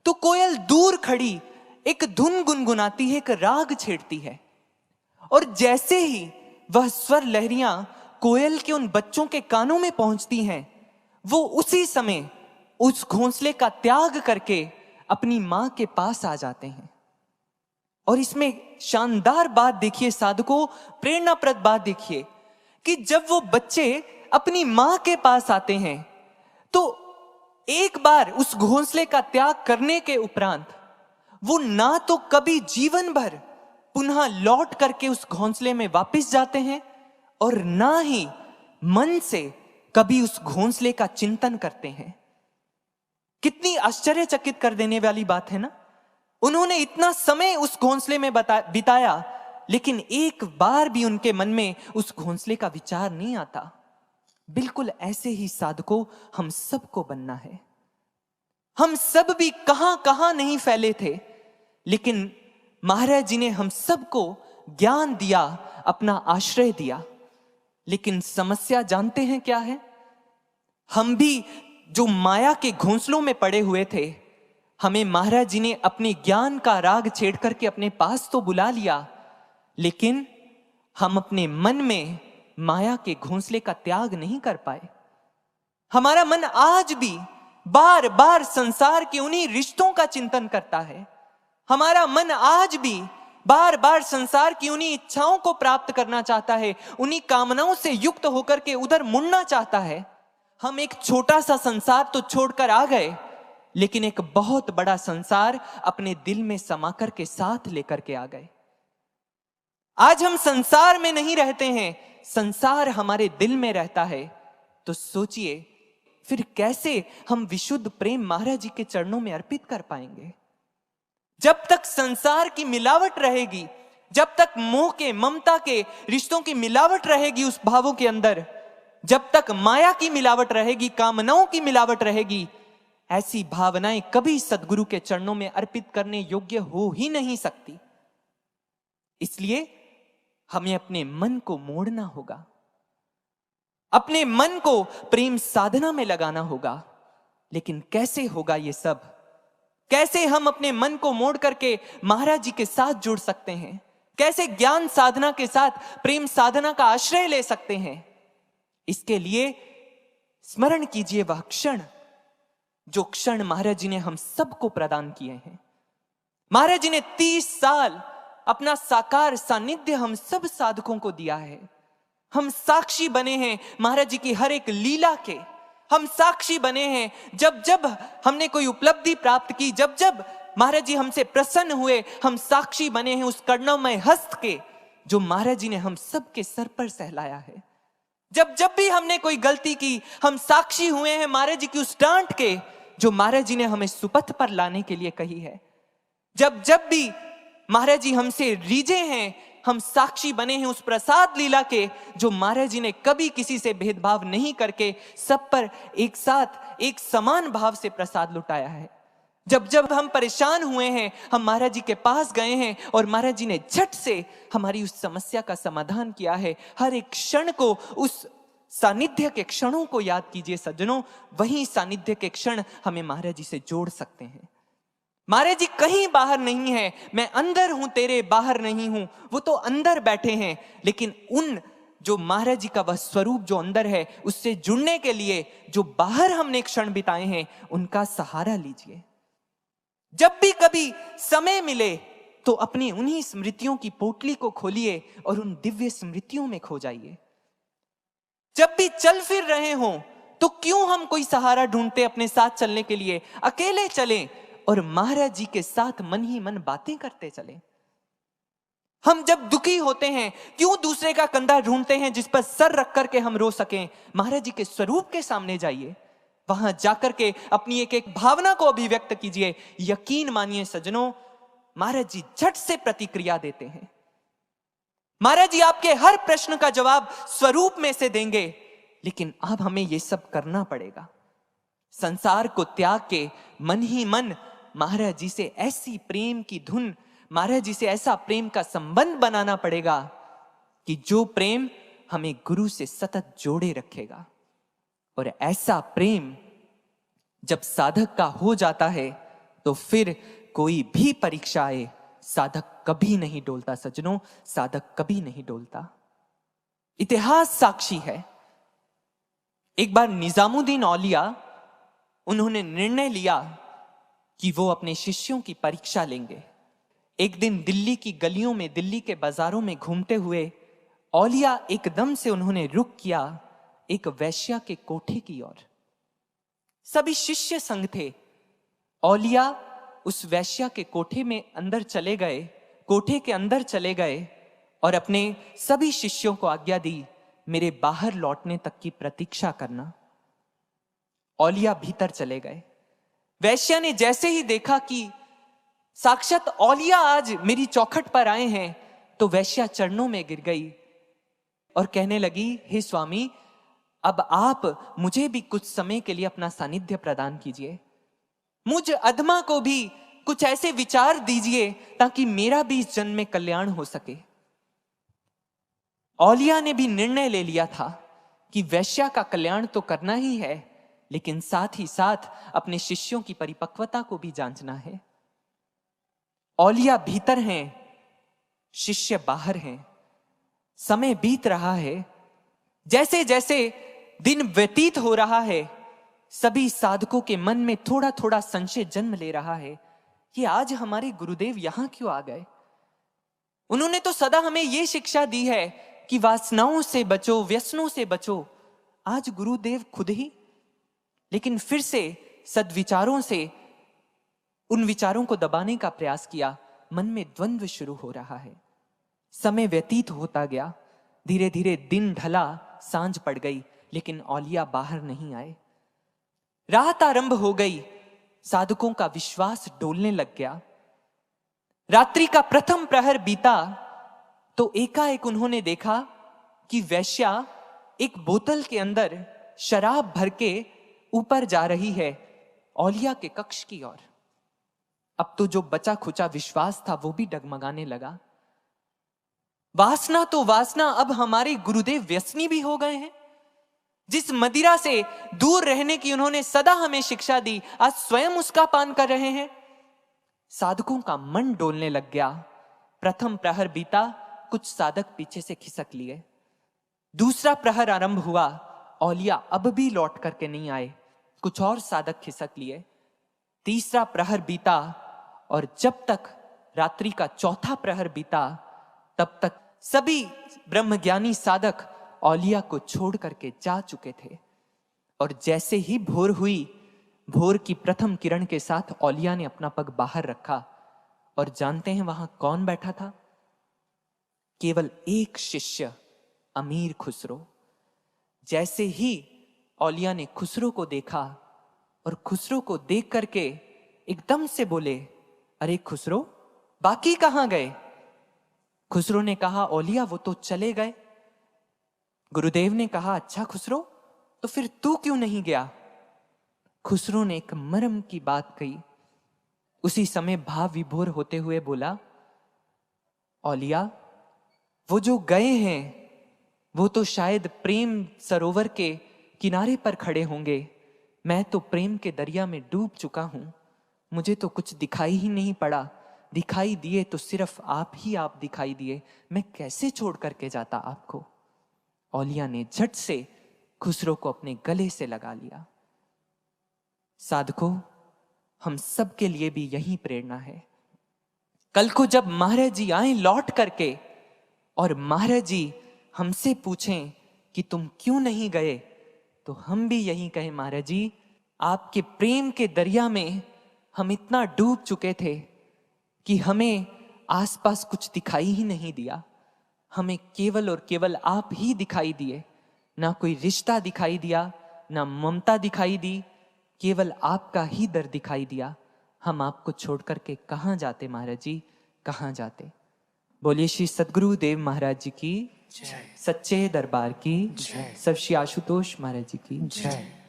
तो कोयल दूर खड़ी एक धुन गुनगुनाती है, एक राग छेड़ती है। और जैसे ही वह स्वर लहरियां कोयल के उन बच्चों के कानों में पहुंचती हैं, वो उसी समय उस घोंसले का त्याग करके अपनी मां के पास आ जाते हैं। और इसमें शानदार बात देखिए साधकों, प्रेरणाप्रद बात देखिए कि जब वो बच्चे अपनी मां के पास आते हैं तो एक बार उस घोंसले का त्याग करने के उपरांत वो ना तो कभी जीवन भर पुनः लौट करके उस घोंसले में वापस जाते हैं और ना ही मन से कभी उस घोंसले का चिंतन करते हैं। कितनी आश्चर्यचकित कर देने वाली बात है ना। उन्होंने इतना समय उस घोंसले में बिताया, लेकिन एक बार भी उनके मन में उस घोंसले का विचार नहीं आता। बिल्कुल ऐसे ही साधकों हम सबको बनना है। हम सब भी कहां कहां नहीं फैले थे, लेकिन महाराज जी ने हम सबको ज्ञान दिया, अपना आश्रय दिया। लेकिन समस्या जानते हैं क्या है? हम भी जो माया के घोंसलों में पड़े हुए थे, हमें महाराज जी ने अपने ज्ञान का राग छेड़ करके अपने पास तो बुला लिया, लेकिन हम अपने मन में माया के घोंसले का त्याग नहीं कर पाए। हमारा मन आज भी बार बार संसार के उन्हीं रिश्तों का चिंतन करता है। हमारा मन आज भी बार बार संसार की उन्हीं इच्छाओं को प्राप्त करना चाहता है, उन्हीं कामनाओं से युक्त होकर के उधर मुड़ना चाहता है। हम एक छोटा सा संसार तो छोड़कर आ गए, लेकिन एक बहुत बड़ा संसार अपने दिल में समाकर के साथ लेकर के आ गए। आज हम संसार में नहीं रहते हैं, संसार हमारे दिल में रहता है। तो सोचिए फिर कैसे हम विशुद्ध प्रेम महाराज जी के चरणों में अर्पित कर पाएंगे? जब तक संसार की मिलावट रहेगी, जब तक मोह के, ममता के रिश्तों की मिलावट रहेगी उस भावों के अंदर, जब तक माया की मिलावट रहेगी, कामनाओं की मिलावट रहेगी, ऐसी भावनाएं कभी सद्गुरु के चरणों में अर्पित करने योग्य हो ही नहीं सकती। इसलिए हमें अपने मन को मोड़ना होगा, अपने मन को प्रेम साधना में लगाना होगा। लेकिन कैसे होगा ये सब? कैसे हम अपने मन को मोड़ करके महाराज जी के साथ जुड़ सकते हैं? कैसे ज्ञान साधना के साथ प्रेम साधना का आश्रय ले सकते हैं? इसके लिए स्मरण कीजिए वह क्षण, जो क्षण महाराज जी ने हम सबको प्रदान किए हैं। महाराज जी ने 30 साल अपना साकार सानिध्य हम सब साधकों को दिया है। हम साक्षी बने हैं महाराज जी की हर एक लीला के। हम साक्षी बने हैं जब जब हमने कोई उपलब्धि प्राप्त की, जब जब महाराज जी हमसे प्रसन्न हुए, हम साक्षी बने हैं उस करुणामय हस्त के जो महाराज जी ने हम सबके सर पर सहलाया है। जब जब भी हमने कोई गलती की, हम साक्षी हुए हैं महाराज जी की उस डांट के जो महाराज जी ने हमें सुपथ पर लाने के लिए कही है। जब जब भी महाराज जी हमसे रीझे हैं, हम साक्षी बने हैं उस प्रसाद लीला के जो महाराज जी ने कभी किसी से भेदभाव नहीं करके सब पर एक साथ एक समान भाव से प्रसाद लुटाया है। जब जब हम परेशान हुए हैं, हम महाराज जी के पास गए हैं और महाराज जी ने झट से हमारी उस समस्या का समाधान किया है। हर एक क्षण को, उस सानिध्य के क्षणों को याद कीजिए सज्जनों, वही सानिध्य के क्षण हमें महाराज जी से जोड़ सकते हैं। महाराज जी कहीं बाहर नहीं है, मैं अंदर हूं तेरे बाहर नहीं हूं, वो तो अंदर बैठे हैं। लेकिन उन जो महाराज जी का वह स्वरूप जो अंदर है, उससे जुड़ने के लिए जो बाहर हमने क्षण बिताए हैं, उनका सहारा लीजिए। जब भी कभी समय मिले तो अपनी उन्हीं स्मृतियों की पोटली को खोलिए और उन दिव्य स्मृतियों में खो जाइए। जब भी चल फिर रहे हों तो क्यों हम कोई सहारा ढूंढते अपने साथ चलने के लिए? अकेले चलें और महाराज जी के साथ मन ही मन बातें करते चलें। हम जब दुखी होते हैं क्यों दूसरे का कंधा ढूंढते हैं जिस पर सर रख करके हम रो सकें? महाराज जी के स्वरूप के सामने जाइए, वहां जाकर के अपनी एक एक भावना को अभिव्यक्त कीजिए। यकीन मानिए सज्जनों, महाराज जी झट से प्रतिक्रिया देते हैं। महाराज जी आपके हर प्रश्न का जवाब स्वरूप में से देंगे। लेकिन अब हमें यह सब करना पड़ेगा। संसार को त्याग के मन ही मन महाराज जी से ऐसी प्रेम की धुन, महाराज जी से ऐसा प्रेम का संबंध बनाना पड़ेगा कि जो प्रेम हमें गुरु से सतत जोड़े रखेगा। और ऐसा प्रेम जब साधक का हो जाता है तो फिर कोई भी परीक्षा आए, साधक कभी नहीं डोलता सज्जनों, साधक कभी नहीं डोलता। इतिहास साक्षी है। एक बार निजामुद्दीन औलिया, उन्होंने निर्णय लिया कि वो अपने शिष्यों की परीक्षा लेंगे। एक दिन दिल्ली की गलियों में, दिल्ली के बाजारों में घूमते हुए औलिया एकदम से उन्होंने रुख किया एक वैश्या के कोठे की ओर। सभी शिष्य संग थे। औलिया उस वैश्या के कोठे में अंदर चले गए, कोठे के अंदर चले गए और अपने सभी शिष्यों को आज्ञा दी, मेरे बाहर लौटने तक की प्रतीक्षा करना। औलिया भीतर चले गए। वैश्या ने जैसे ही देखा कि साक्षात औलिया आज मेरी चौखट पर आए हैं, तो वैश्या चरणों में गिर गई और कहने लगी, हे स्वामी, अब आप मुझे भी कुछ समय के लिए अपना सानिध्य प्रदान कीजिए। मुझ अधमा को भी कुछ ऐसे विचार दीजिए ताकि मेरा भी इस जन्म में कल्याण हो सके। औलिया ने भी निर्णय ले लिया था कि वैश्या का कल्याण तो करना ही है, लेकिन साथ ही साथ अपने शिष्यों की परिपक्वता को भी जांचना है। औलिया भीतर हैं, शिष्य बाहर हैं। समय बीत रहा है। जैसे जैसे दिन व्यतीत हो रहा है, सभी साधकों के मन में थोड़ा थोड़ा संशय जन्म ले रहा है कि आज हमारे गुरुदेव यहां क्यों आ गए। उन्होंने तो सदा हमें यह शिक्षा दी है कि वासनाओं से बचो, व्यसनों से बचो। आज गुरुदेव खुद ही, लेकिन फिर से सद्विचारों से उन विचारों को दबाने का प्रयास किया। मन में द्वंद्व शुरू हो रहा है। समय व्यतीत होता गया। धीरे धीरे दिन ढला, सांझ पड़ गई, लेकिन औलिया बाहर नहीं आए। रात आरंभ हो गई। साधकों का विश्वास डोलने लग गया। रात्रि का प्रथम प्रहर बीता तो एकाएक उन्होंने देखा कि वैश्या एक बोतल के अंदर शराब भर के ऊपर जा रही है औलिया के कक्ष की ओर। अब तो जो बचा खुचा विश्वास था वो भी डगमगाने लगा। वासना तो वासना, अब हमारे गुरुदेव व्यसनी भी हो गए हैं। जिस मदिरा से दूर रहने की उन्होंने सदा हमें शिक्षा दी, आज स्वयं उसका पान कर रहे हैं। साधकों का मन डोलने लग गया। प्रथम प्रहर बीता, कुछ साधक पीछे से खिसक लिए। दूसरा प्रहर आरंभ हुआ, औलिया अब भी लौट करके नहीं आए। कुछ और साधक खिसक लिए। तीसरा प्रहर बीता और जब तक रात्रि का चौथा प्रहर बीता, तब तक सभी ब्रह्मज्ञानी साधक औलिया को छोड़ करके जा चुके थे। और जैसे ही भोर हुई, भोर की प्रथम किरण के साथ औलिया ने अपना पग बाहर रखा। और जानते हैं वहां कौन बैठा था? केवल एक शिष्य, अमीर खुसरो। जैसे ही औलिया ने खुसरो को देखा और खुसरो को देख करके एकदम से बोले, अरे खुसरो, बाकी कहां गए? खुसरो ने कहा, औलिया वो तो चले गए। गुरुदेव ने कहा, अच्छा खुसरो, तो फिर तू क्यों नहीं गया? खुसरो ने एक मर्म की बात कही। उसी समय भाव विभोर होते हुए बोला, औलिया, वो जो गए हैं वो तो शायद प्रेम सरोवर के किनारे पर खड़े होंगे। मैं तो प्रेम के दरिया में डूब चुका हूं। मुझे तो कुछ दिखाई ही नहीं पड़ा। दिखाई दिए तो सिर्फ आप ही आप दिखाई दिए। मैं कैसे छोड़ करके जाता आपको? औलिया ने झट से खुसरो को अपने गले से लगा लिया। साधकों, हम सब के लिए भी यही प्रेरणा है। कल को जब महाराज जी आए लौट करके और महाराज जी हमसे पूछें कि तुम क्यों नहीं गए, तो हम भी यही कहें, महाराज जी, आपके प्रेम के दरिया में हम इतना डूब चुके थे कि हमें आसपास कुछ दिखाई ही नहीं दिया। हमें केवल और केवल आप ही दिखाई दिए। ना कोई रिश्ता दिखाई दिया, ना ममता दिखाई दी, केवल आपका ही दर दिखाई दिया। हम आपको छोड़ करके कहां जाते महाराज जी, कहां जाते? बोलिए श्री सद्गुरु देव महाराज जी की जय, सच्चे दरबार की जय, सब श्री आशुतोष महाराज जी की जय।